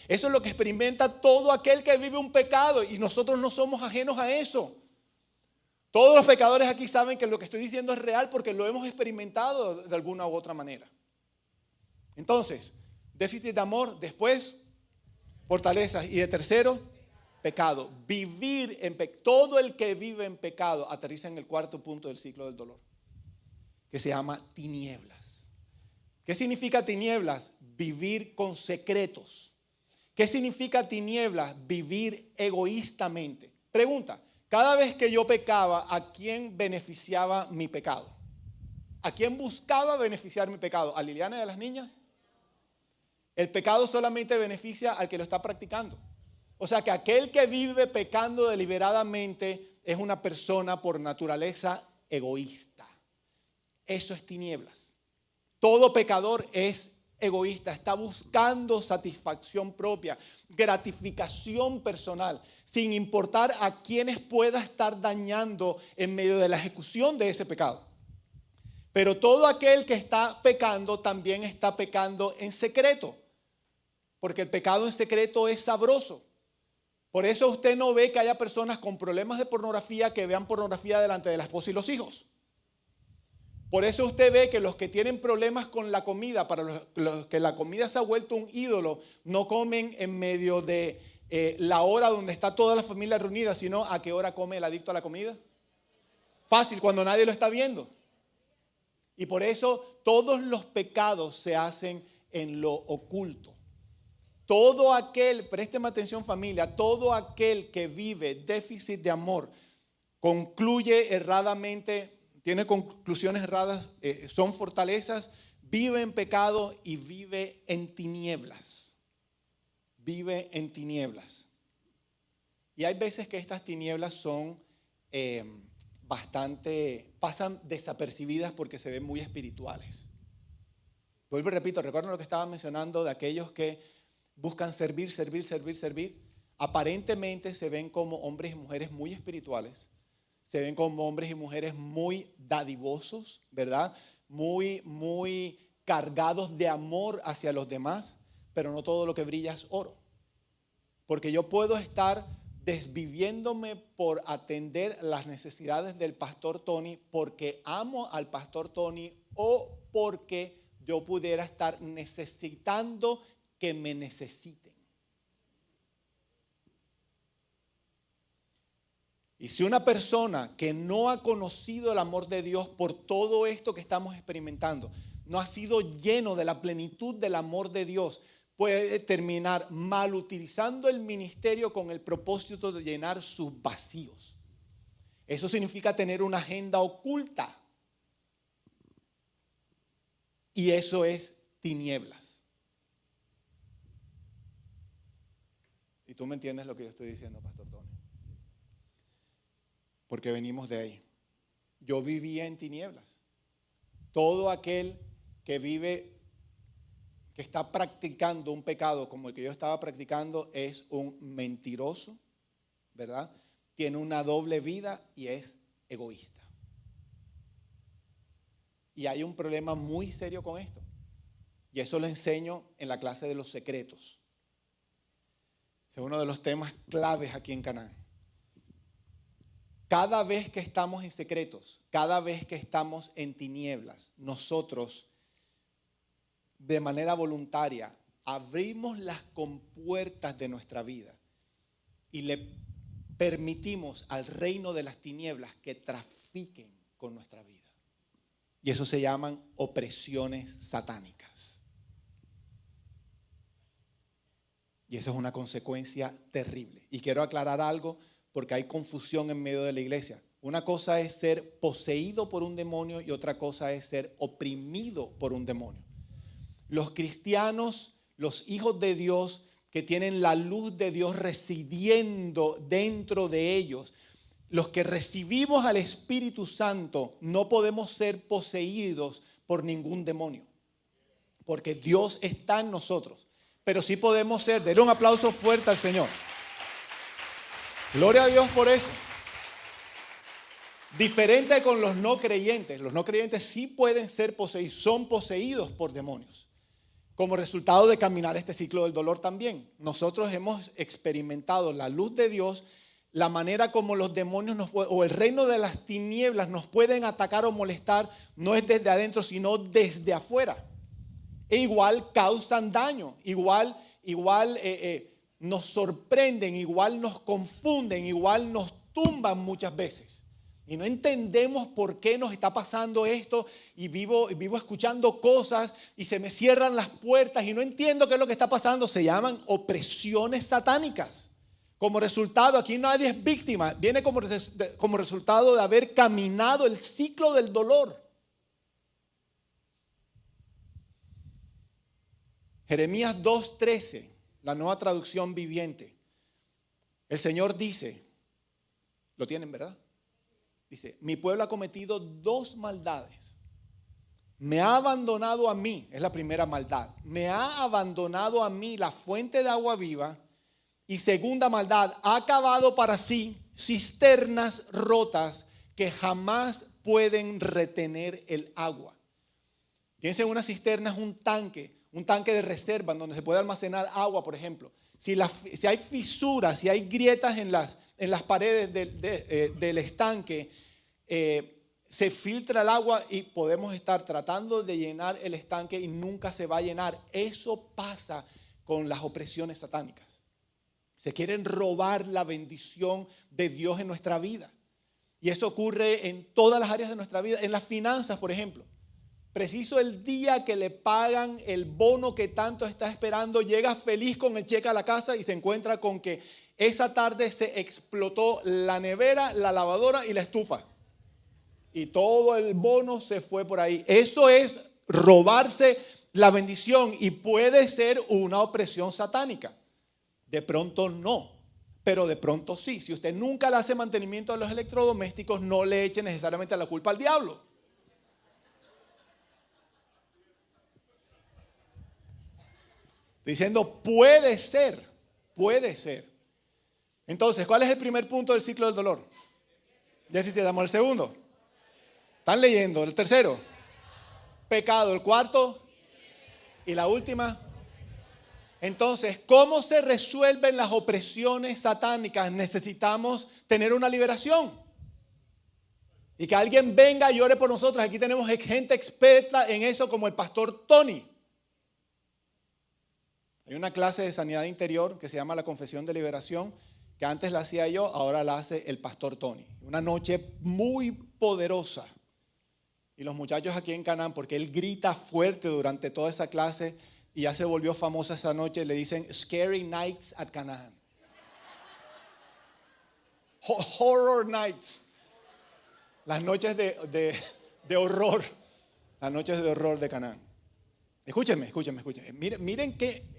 es lo que experimenta todo aquel que vive un pecado, y nosotros no somos ajenos a eso. Todos los pecadores aquí saben que lo que estoy diciendo es real porque lo hemos experimentado de alguna u otra manera. Entonces, déficit de amor, después fortalezas, y de tercero, pecado. Vivir en pecado. Todo el que vive en pecado aterriza en el cuarto punto del ciclo del dolor, que se llama tinieblas. ¿Qué significa tinieblas? Vivir con secretos. ¿Qué significa tinieblas? Vivir egoístamente. Pregunta, cada vez que yo pecaba, ¿a quién beneficiaba mi pecado? ¿A quién buscaba beneficiar mi pecado? ¿A Liliana y a las niñas? El pecado solamente beneficia al que lo está practicando. O sea que aquel que vive pecando deliberadamente es una persona por naturaleza egoísta. Eso es tinieblas. Todo pecador es egoísta, está buscando satisfacción propia, gratificación personal, sin importar a quienes pueda estar dañando en medio de la ejecución de ese pecado. Pero todo aquel que está pecando también está pecando en secreto, porque el pecado en secreto es sabroso. Por eso usted no ve que haya personas con problemas de pornografía que vean pornografía delante de la esposa y los hijos. Por eso usted ve que los que tienen problemas con la comida, para los que la comida se ha vuelto un ídolo, no comen en medio de la hora donde está toda la familia reunida, sino a qué hora come el adicto a la comida. Fácil, cuando nadie lo está viendo. Y por eso todos los pecados se hacen en lo oculto. Todo aquel, présteme atención familia, todo aquel que vive déficit de amor concluye erradamente, tiene conclusiones erradas, son fortalezas, vive en pecado y vive en tinieblas. Vive en tinieblas. Y hay veces que estas tinieblas son pasan desapercibidas porque se ven muy espirituales. Vuelvo y repito, recuerden lo que estaba mencionando de aquellos que buscan servir. Aparentemente se ven como hombres y mujeres muy espirituales. Se ven como hombres y mujeres muy dadivosos, ¿verdad? Muy cargados de amor hacia los demás, pero no todo lo que brilla es oro. Porque yo puedo estar desviviéndome por atender las necesidades del pastor Tony porque amo al pastor Tony o porque yo pudiera estar necesitando que me necesiten. Y si una persona que no ha conocido el amor de Dios por todo esto que estamos experimentando, no ha sido lleno de la plenitud del amor de Dios, puede terminar mal utilizando el ministerio con el propósito de llenar sus vacíos. Eso significa tener una agenda oculta. Y eso es tinieblas. Y tú me entiendes lo que yo estoy diciendo, Pastor Tony. Porque venimos de ahí. Yo vivía en tinieblas. Todo aquel que vive, que está practicando un pecado como el que yo estaba practicando es un mentiroso, ¿verdad? Tiene una doble vida y es egoísta. Y hay un problema muy serio con esto. Y eso lo enseño en la clase de los secretos. Es uno de los temas claves aquí en Canaán. Cada vez que estamos en secretos, cada vez que estamos en tinieblas, nosotros de manera voluntaria abrimos las compuertas de nuestra vida y le permitimos al reino de las tinieblas que trafiquen con nuestra vida. Y eso se llaman opresiones satánicas. Y eso es una consecuencia terrible. Y quiero aclarar algo porque hay confusión en medio de la iglesia. Una cosa es ser poseído por un demonio y otra cosa es ser oprimido por un demonio. Los cristianos, los hijos de Dios que tienen la luz de Dios residiendo dentro de ellos, los que recibimos al Espíritu Santo, no podemos ser poseídos por ningún demonio, porque Dios está en nosotros. Pero sí podemos ser, denle un aplauso fuerte al Señor. Gloria a Dios por eso. Diferente con los no creyentes. Los no creyentes sí pueden ser poseídos, son poseídos por demonios. Como resultado de caminar este ciclo del dolor también. Nosotros hemos experimentado la luz de Dios, la manera como los demonios o el reino de las tinieblas nos pueden atacar o molestar, no es desde adentro, sino desde afuera. E igual causan daño, igual nos sorprenden, igual nos confunden, igual nos tumban muchas veces. Y no entendemos por qué nos está pasando esto y vivo escuchando cosas y se me cierran las puertas y no entiendo qué es lo que está pasando. Se llaman opresiones satánicas. Como resultado, aquí nadie es víctima, viene como resultado de haber caminado el ciclo del dolor. Jeremías 2:13, la Nueva Traducción Viviente. El Señor dice, lo tienen, ¿verdad? Dice, mi pueblo ha cometido 2 maldades. Me ha abandonado a mí, es la primera maldad. Me ha abandonado a mí la fuente de agua viva. Y segunda maldad, ha cavado para sí cisternas rotas que jamás pueden retener el agua. Piensen en una cisterna, es un tanque de reserva donde se puede almacenar agua, por ejemplo. Si hay fisuras, si hay grietas en las paredes del estanque, se filtra el agua y podemos estar tratando de llenar el estanque y nunca se va a llenar. Eso pasa con las opresiones satánicas. Se quieren robar la bendición de Dios en nuestra vida. Y eso ocurre en todas las áreas de nuestra vida. En las finanzas, por ejemplo. Preciso el día que le pagan el bono que tanto está esperando, llega feliz con el cheque a la casa y se encuentra con que esa tarde se explotó la nevera, la lavadora y la estufa. Y todo el bono se fue por ahí. Eso es robarse la bendición y puede ser una opresión satánica. De pronto no, pero de pronto sí. Si usted nunca le hace mantenimiento a los electrodomésticos, no le eche necesariamente la culpa al diablo. Estoy diciendo, puede ser, puede ser. Entonces, ¿cuál es el primer punto del ciclo del dolor? Déficit de amor. El segundo. ¿Están leyendo? El tercero. Pecado. El cuarto. Y la última. Entonces, ¿cómo se resuelven las opresiones satánicas? Necesitamos tener una liberación. Y que alguien venga y ore por nosotros. Aquí tenemos gente experta en eso como el pastor Tony. Hay una clase de sanidad interior que se llama la confesión de liberación, que antes la hacía yo, ahora la hace el pastor Tony. Una noche muy poderosa. Y los muchachos aquí en Canaán, porque él grita fuerte durante toda esa clase y ya se volvió famosa esa noche, le dicen Scary Nights at Canaán. Horror Nights. Las noches de horror. Las noches de horror de Canaán. Escúchenme. Miren que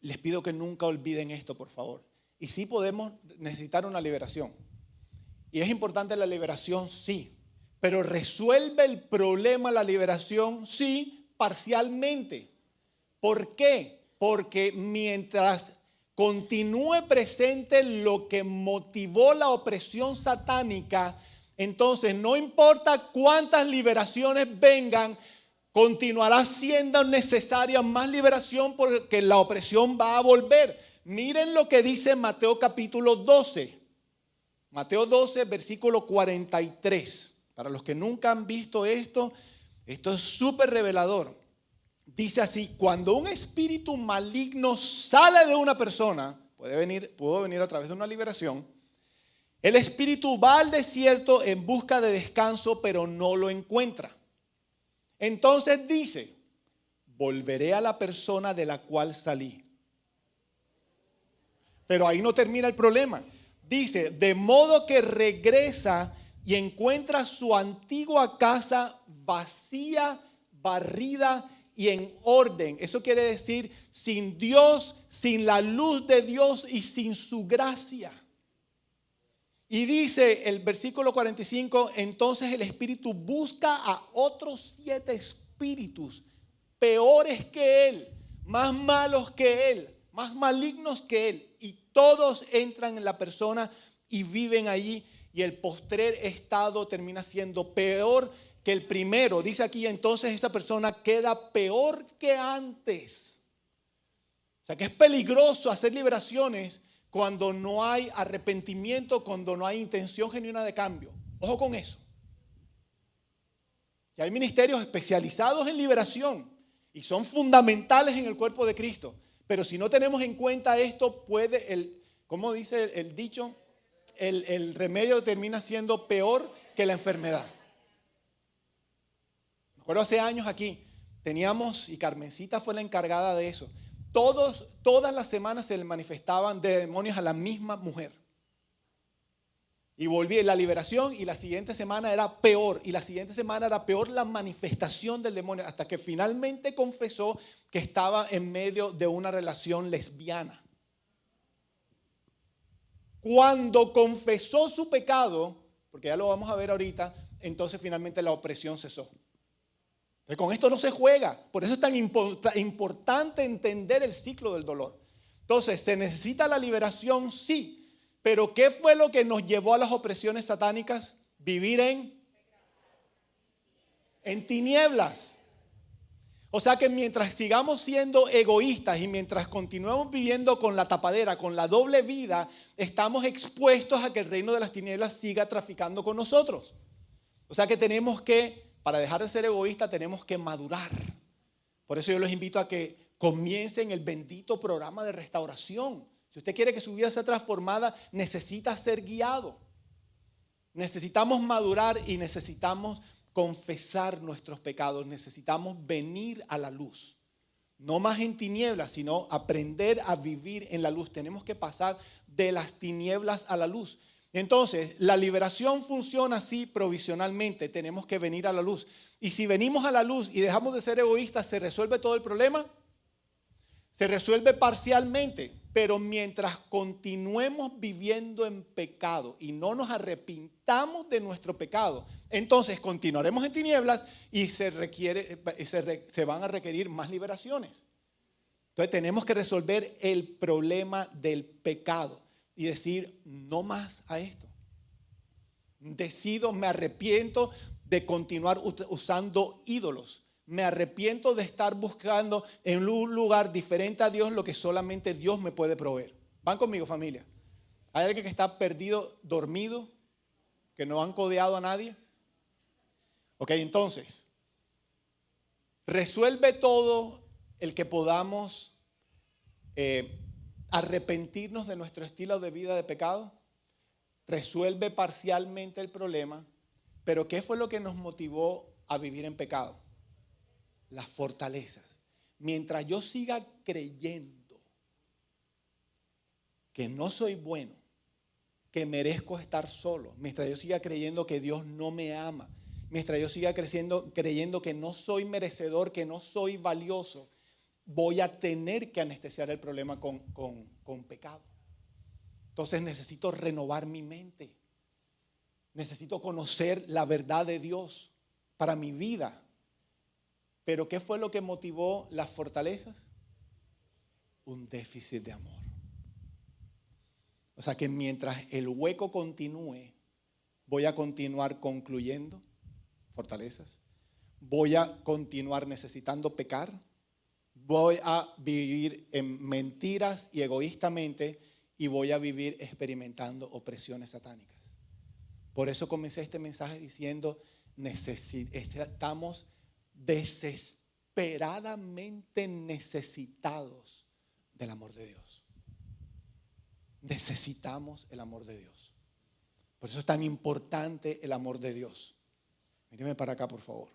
les pido que nunca olviden esto, por favor. Y sí podemos necesitar una liberación. Y es importante la liberación, sí. Pero resuelve el problema la liberación, sí, parcialmente. ¿Por qué? Porque mientras continúe presente lo que motivó la opresión satánica, entonces no importa cuántas liberaciones vengan, continuará siendo necesaria más liberación porque la opresión va a volver. Miren lo que dice Mateo capítulo 12. Mateo 12, versículo 43. Para los que nunca han visto esto es súper revelador. Dice así, cuando un espíritu maligno sale de una persona, pudo venir a través de una liberación, el espíritu va al desierto en busca de descanso, pero no lo encuentra. Entonces dice, volveré a la persona de la cual salí. Pero ahí no termina el problema. Dice, de modo que regresa y encuentra su antigua casa vacía, barrida y en orden. Eso quiere decir sin Dios, sin la luz de Dios y sin su gracia. Y dice el versículo 45, entonces el espíritu busca a otros 7 espíritus peores que él, más malos que él, más malignos que él. Y todos entran en la persona y viven allí. Y el postrer estado termina siendo peor que el primero. Dice aquí, entonces esa persona queda peor que antes. O sea que es peligroso hacer liberaciones cuando no hay arrepentimiento, cuando no hay intención genuina de cambio. Ojo con eso. Y hay ministerios especializados en liberación y son fundamentales en el cuerpo de Cristo. Pero si no tenemos en cuenta esto, ¿cómo dice el dicho? El remedio termina siendo peor que la enfermedad. Me acuerdo hace años aquí, teníamos, y Carmencita fue la encargada de eso, todas las semanas se le manifestaban de demonios a la misma mujer. Y volví la liberación y la siguiente semana era peor, y la siguiente semana era peor la manifestación del demonio, hasta que finalmente confesó que estaba en medio de una relación lesbiana. Cuando confesó su pecado, porque ya lo vamos a ver ahorita, entonces finalmente la opresión cesó. Entonces, con esto no se juega. Por eso es tan importante entender el ciclo del dolor. Entonces, ¿se necesita la liberación? Sí. Pero ¿qué fue lo que nos llevó a las opresiones satánicas? Vivir en tinieblas. O sea que mientras sigamos siendo egoístas y mientras continuemos viviendo con la tapadera, con la doble vida, estamos expuestos a que el reino de las tinieblas siga traficando con nosotros. O sea que tenemos que, para dejar de ser egoístas, tenemos que madurar. Por eso yo los invito a que comiencen el bendito programa de restauración. Si usted quiere que su vida sea transformada, necesita ser guiado. Necesitamos madurar y necesitamos confesar nuestros pecados, necesitamos venir a la luz. No más en tinieblas, sino aprender a vivir en la luz. Tenemos que pasar de las tinieblas a la luz. Entonces, la liberación funciona así provisionalmente. Tenemos que venir a la luz. Y si venimos a la luz y dejamos de ser egoístas, ¿se resuelve todo el problema? Se resuelve parcialmente, pero mientras continuemos viviendo en pecado y no nos arrepintamos de nuestro pecado, entonces continuaremos en tinieblas y se van a requerir más liberaciones. Entonces tenemos que resolver el problema del pecado y decir no más a esto. Decido, me arrepiento de continuar usando ídolos. Me arrepiento de estar buscando en un lugar diferente a Dios lo que solamente Dios me puede proveer. ¿Van conmigo, familia? ¿Hay alguien que está perdido, dormido, que no han codeado a nadie? Ok, entonces, resuelve todo el que podamos arrepentirnos de nuestro estilo de vida de pecado. Resuelve parcialmente el problema, pero ¿qué fue lo que nos motivó a vivir en pecado? Las fortalezas. Mientras yo siga creyendo que no soy bueno, que merezco estar solo, mientras yo siga creyendo que Dios no me ama, mientras yo siga creyendo que no soy merecedor, que no soy valioso, voy a tener que anestesiar el problema con pecado. Entonces necesito renovar mi mente. Necesito conocer la verdad de Dios para mi vida. Pero ¿qué fue lo que motivó las fortalezas? Un déficit de amor. O sea que mientras el hueco continúe, voy a continuar concluyendo fortalezas. Voy a continuar necesitando pecar. Voy a vivir en mentiras y egoístamente y voy a vivir experimentando opresiones satánicas. Por eso comencé este mensaje diciendo, estamos desesperadamente necesitados del amor de Dios. Necesitamos el amor de Dios. Por eso es tan importante el amor de Dios. Míreme para acá, por favor.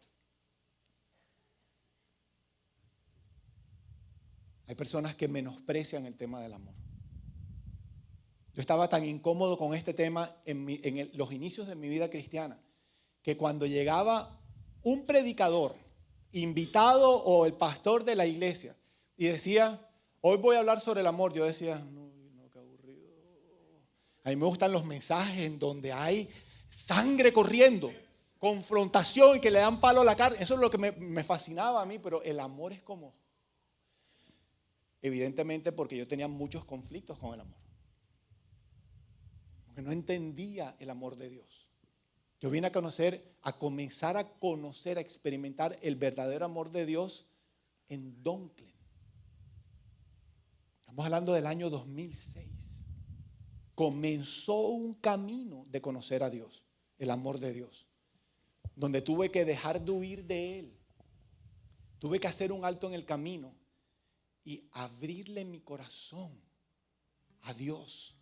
Hay personas que menosprecian el tema del amor. Yo estaba tan incómodo con este tema en los inicios de mi vida cristiana, que cuando llegaba un predicador, invitado o el pastor de la iglesia, y decía, hoy voy a hablar sobre el amor, yo decía, no, qué aburrido. A mí me gustan los mensajes en donde hay sangre corriendo, confrontación y que le dan palo a la carne. Eso es lo que me fascinaba a mí, pero el amor es como, evidentemente porque yo tenía muchos conflictos con el amor. Porque no entendía el amor de Dios. Yo vine a comenzar a conocer, a experimentar el verdadero amor de Dios en Dunklin. Estamos hablando del año 2006. Comenzó un camino de conocer a Dios, el amor de Dios, donde tuve que dejar de huir de Él. Tuve que hacer un alto en el camino y abrirle mi corazón a Dios.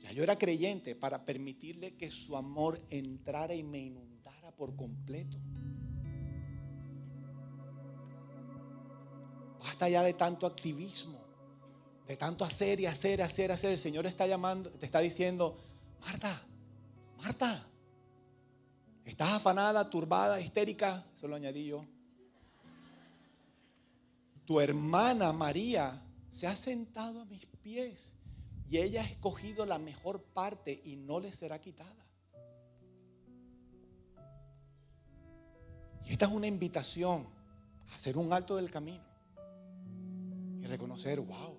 Ya yo era creyente para permitirle que su amor entrara y me inundara por completo. Basta ya de tanto activismo, de tanto hacer y hacer. El Señor está llamando, te está diciendo, Marta, estás afanada, turbada, histérica. Eso lo añadí yo. Tu hermana María se ha sentado a mis pies y y ella ha escogido la mejor parte y no le será quitada. Y esta es una invitación a hacer un alto del camino y reconocer, wow,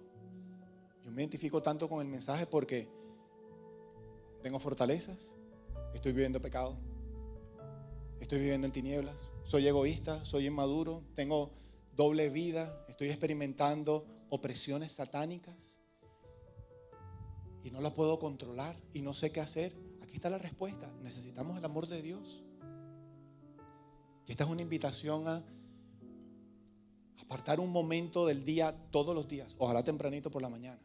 yo me identifico tanto con el mensaje porque tengo fortalezas, estoy viviendo pecado, estoy viviendo en tinieblas, soy egoísta, soy inmaduro, tengo doble vida, estoy experimentando opresiones satánicas y no la puedo controlar y no sé qué hacer. Aquí está la respuesta: necesitamos el amor de Dios. Y esta es una invitación a apartar un momento del día todos los días, ojalá tempranito por la mañana,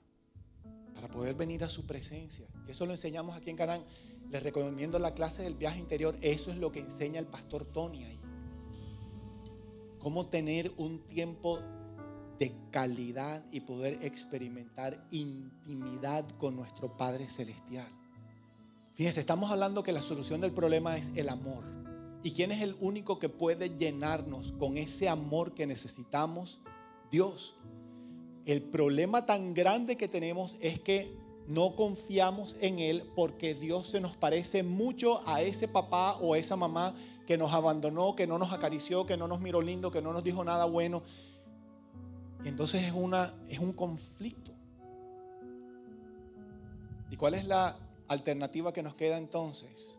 para poder venir a su presencia. Y eso lo enseñamos aquí en Canaán. Les recomiendo la clase del viaje interior. Eso es lo que enseña el pastor Tony ahí. Cómo tener un tiempo de calidad y poder experimentar intimidad con nuestro Padre Celestial. Fíjense, estamos hablando que la solución del problema es el amor. ¿Y quién es el único que puede llenarnos con ese amor que necesitamos? Dios. El problema tan grande que tenemos es que no confiamos en Él porque Dios se nos parece mucho a ese papá o a esa mamá que nos abandonó, que no nos acarició, que no nos miró lindo, que no nos dijo nada bueno. Y entonces es un conflicto. ¿Y cuál es la alternativa que nos queda entonces?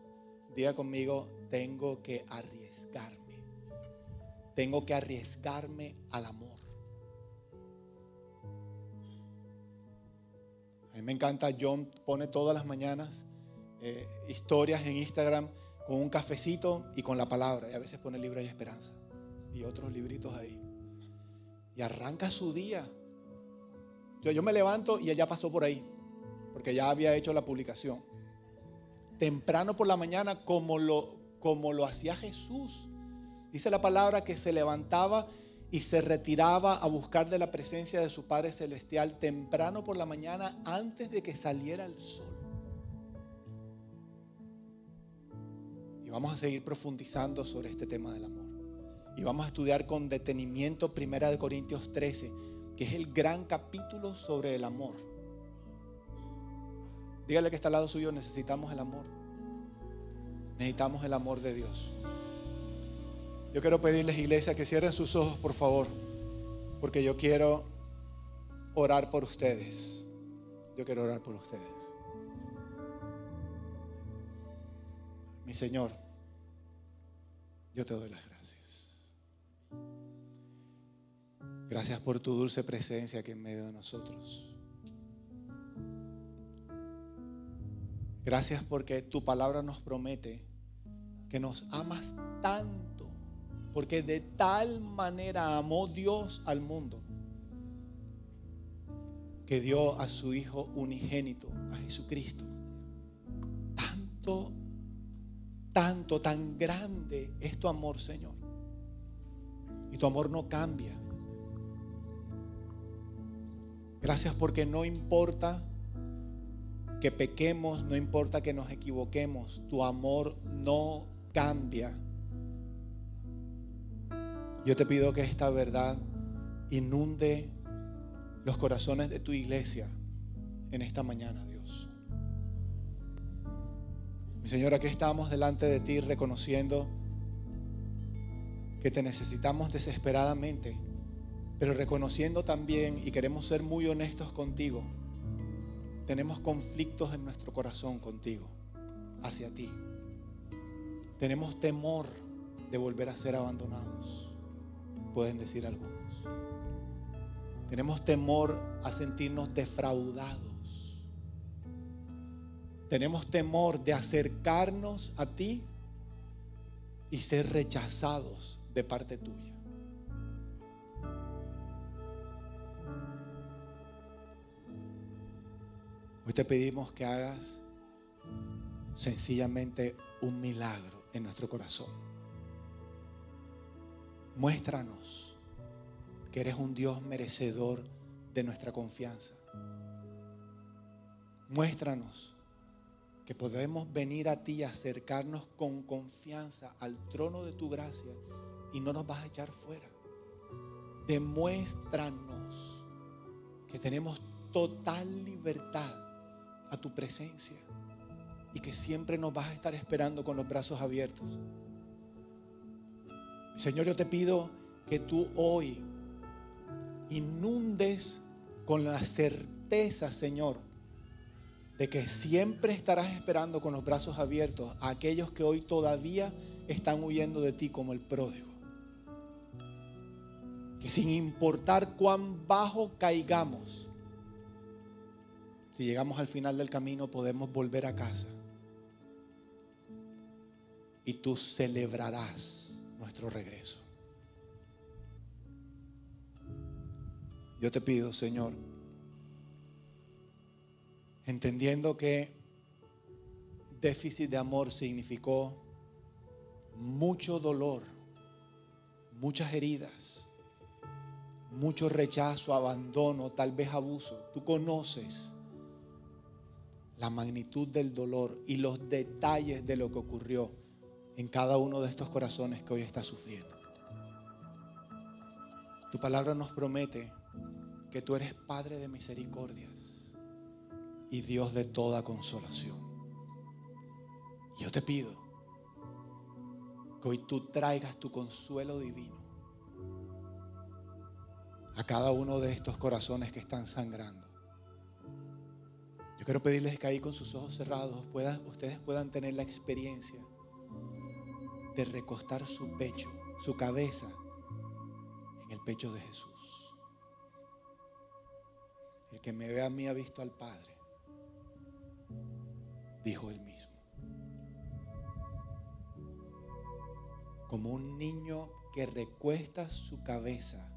Diga conmigo, tengo que arriesgarme. Tengo que arriesgarme al amor. A mí me encanta, John pone todas las mañanas historias en Instagram con un cafecito y con la palabra. Y a veces pone Libro y Esperanza y otros libritos ahí. Y arranca su día. Yo me levanto y ella pasó por ahí, porque ya había hecho la publicación. Temprano por la mañana, como lo hacía Jesús. Dice la palabra que se levantaba y se retiraba a buscar de la presencia de su Padre Celestial temprano por la mañana antes de que saliera el sol. Y vamos a seguir profundizando sobre este tema del amor. Y vamos a estudiar con detenimiento 1 Corintios 13, que es el gran capítulo sobre el amor. Dígale que está al lado suyo, necesitamos el amor. Necesitamos el amor de Dios. Yo quiero pedirles, iglesia, que cierren sus ojos, por favor, porque yo quiero orar por ustedes. Yo quiero orar por ustedes. Mi Señor, yo te doy las gracias. Gracias por tu dulce presencia aquí en medio de nosotros. Gracias porque tu palabra nos promete que nos amas tanto, porque de tal manera amó Dios al mundo que dio a su Hijo unigénito, a Jesucristo. Tan grande es tu amor, Señor. Y tu amor no cambia. Gracias porque no importa que pequemos, no importa que nos equivoquemos, tu amor no cambia. Yo te pido que esta verdad inunde los corazones de tu iglesia en esta mañana, Dios. Mi Señor, aquí estamos delante de ti reconociendo que te necesitamos desesperadamente, pero reconociendo también, y queremos ser muy honestos contigo, tenemos conflictos en nuestro corazón contigo, hacia ti. Tenemos temor de volver a ser abandonados, pueden decir algunos. Tenemos temor a sentirnos defraudados. Tenemos temor de acercarnos a ti y ser rechazados de parte tuya. Hoy te pedimos que hagas sencillamente un milagro en nuestro corazón. Muéstranos que eres un Dios merecedor de nuestra confianza. Muéstranos que podemos venir a ti y acercarnos con confianza al trono de tu gracia y no nos vas a echar fuera. Demuéstranos que tenemos total libertad a tu presencia y que siempre nos vas a estar esperando con los brazos abiertos. Señor, yo te pido que tú hoy inundes con la certeza, Señor, de que siempre estarás esperando con los brazos abiertos a aquellos que hoy todavía están huyendo de ti como el pródigo. Que sin importar cuán bajo caigamos, si llegamos al final del camino podemos volver a casa y tú celebrarás nuestro regreso. Yo te pido, Señor, entendiendo que déficit de amor significó mucho dolor, muchas heridas, mucho rechazo, abandono, tal vez abuso. Tú conoces la magnitud del dolor y los detalles de lo que ocurrió en cada uno de estos corazones que hoy está sufriendo. Tu palabra nos promete que tú eres Padre de misericordias y Dios de toda consolación. Yo te pido que hoy tú traigas tu consuelo divino a cada uno de estos corazones que están sangrando. Yo quiero pedirles que ahí con sus ojos cerrados ustedes puedan tener la experiencia de recostar su pecho, su cabeza en el pecho de Jesús. El que me ve a mí ha visto al Padre, dijo él mismo. Como un niño que recuesta su cabeza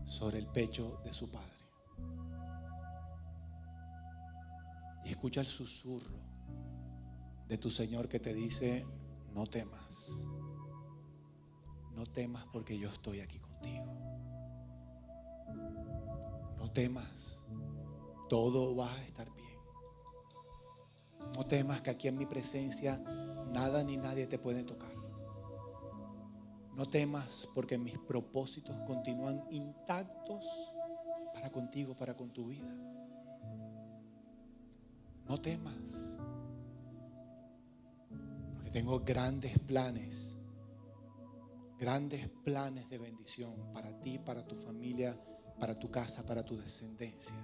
sobre el pecho de su padre y escucha el susurro de tu Señor que te dice: no temas, no temas porque yo estoy aquí contigo. No temas, todo va a estar bien. No temas que aquí en mi presencia nada ni nadie te puede tocar. No temas porque mis propósitos continúan intactos para contigo, para con tu vida. No temas porque tengo grandes planes de bendición para ti, para tu familia, para tu casa, para tu descendencia.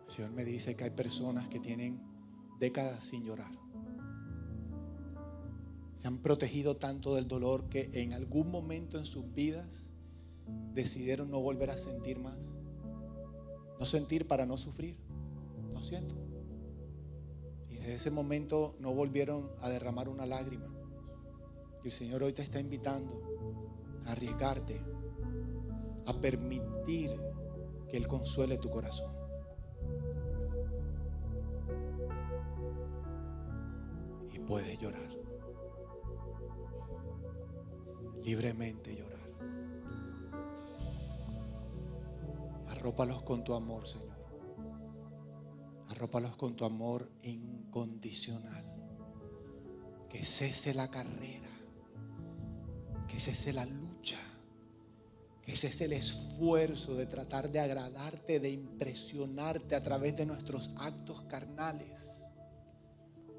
El Señor me dice que hay personas que tienen décadas sin llorar. Se han protegido tanto del dolor que en algún momento en sus vidas decidieron no volver a sentir más. No sentir para no sufrir. No siento. Y desde ese momento no volvieron a derramar una lágrima. Y el Señor hoy te está invitando a arriesgarte, a permitir que Él consuele tu corazón. Y puedes llorar. Libremente llorar. Arrópalos con tu amor, Señor. Arrópalos con tu amor incondicional. Que cese la carrera. Que cese la lucha. Que cese el esfuerzo de tratar de agradarte, de impresionarte a través de nuestros actos carnales.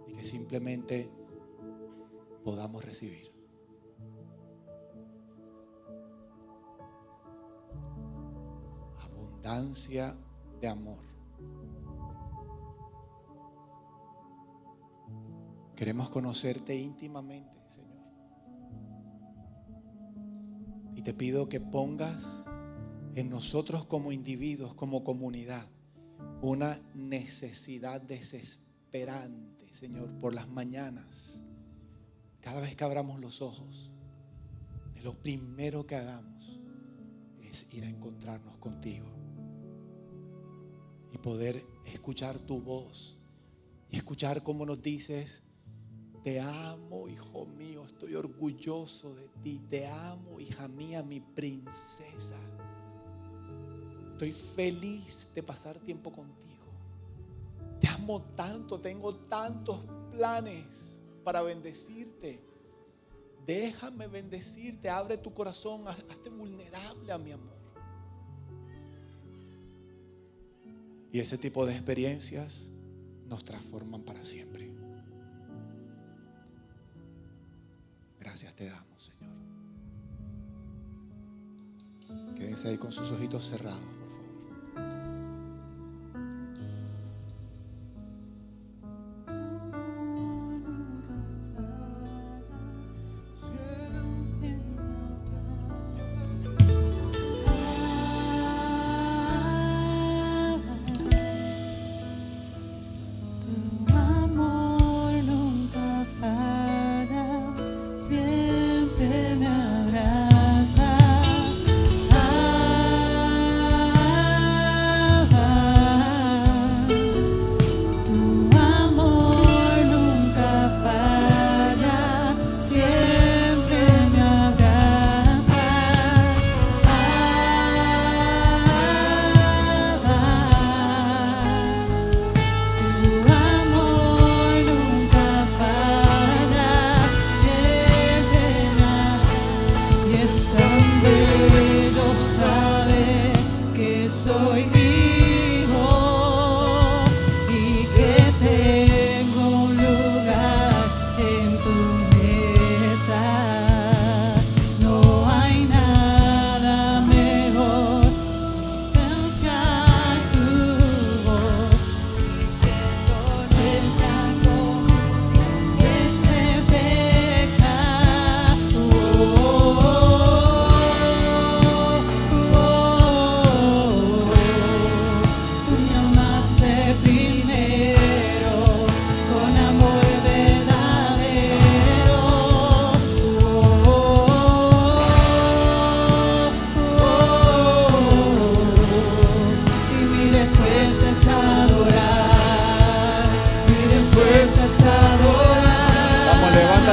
Y que simplemente podamos recibir. Abundancia de amor. Queremos conocerte íntimamente, Señor. Y te pido que pongas en nosotros como individuos, como comunidad, una necesidad desesperante, Señor, por las mañanas. Cada vez que abramos los ojos, de lo primero que hagamos es ir a encontrarnos contigo y poder escuchar tu voz y escuchar cómo nos dices: te amo, hijo mío, estoy orgulloso de ti. Te amo, hija mía, mi princesa. Estoy feliz de pasar tiempo contigo. Te amo tanto, tengo tantos planes para bendecirte. Déjame bendecirte, abre tu corazón, hazte vulnerable a mi amor. Y ese tipo de experiencias nos transforman para siempre. Gracias te damos, Señor. Quédense ahí con sus ojitos cerrados, por favor.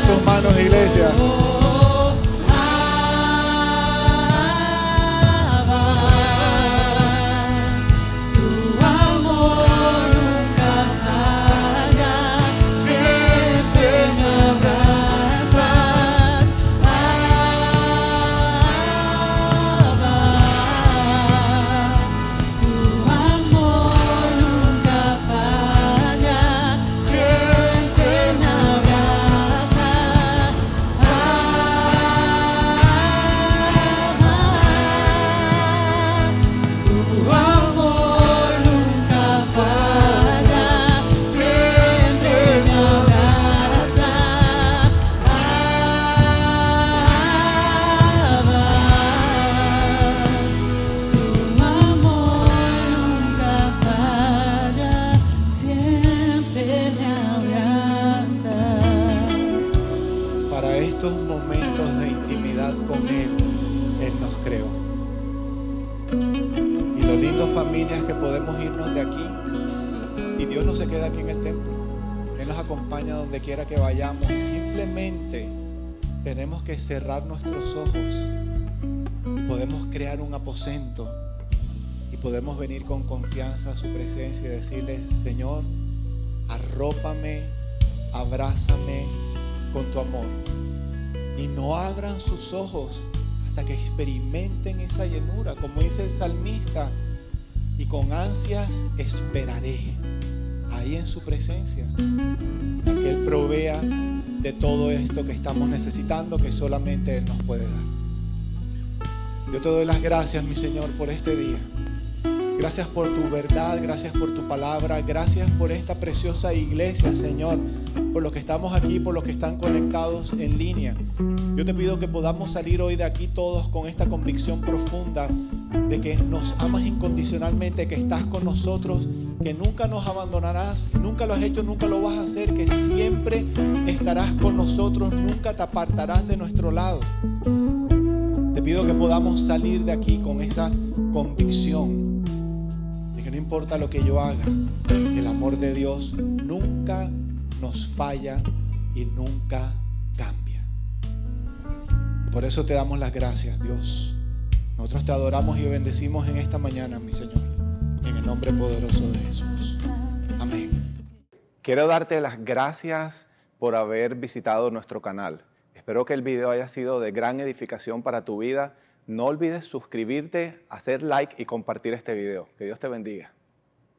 Tus manos, iglesia. Familias que podemos irnos de aquí y Dios no se queda aquí en el templo. Él nos acompaña donde quiera que vayamos y simplemente tenemos que cerrar nuestros ojos y podemos crear un aposento y podemos venir con confianza a su presencia y decirle: Señor, arrópame, abrázame con tu amor. Y no abran sus ojos hasta que experimenten esa llenura, como dice el salmista: y con ansias esperaré ahí en su presencia, a que Él provea de todo esto que estamos necesitando, que solamente Él nos puede dar. Yo te doy las gracias, mi Señor, por este día. Gracias por tu verdad, gracias por tu palabra, gracias por esta preciosa iglesia, Señor, por los que estamos aquí, por los que están conectados en línea. Yo te pido que podamos salir hoy de aquí todos con esta convicción profunda de que nos amas incondicionalmente, que estás con nosotros, que nunca nos abandonarás, nunca lo has hecho, nunca lo vas a hacer, que siempre estarás con nosotros, nunca te apartarás de nuestro lado. Te pido que podamos salir de aquí con esa convicción de que no importa lo que yo haga, el amor de Dios nunca nos falla y nunca cambia. Y por eso te damos las gracias, Dios. Nosotros te adoramos y bendecimos en esta mañana, mi Señor, en el nombre poderoso de Jesús. Amén. Quiero darte las gracias por haber visitado nuestro canal. Espero que el video haya sido de gran edificación para tu vida. No olvides suscribirte, hacer like y compartir este video. Que Dios te bendiga.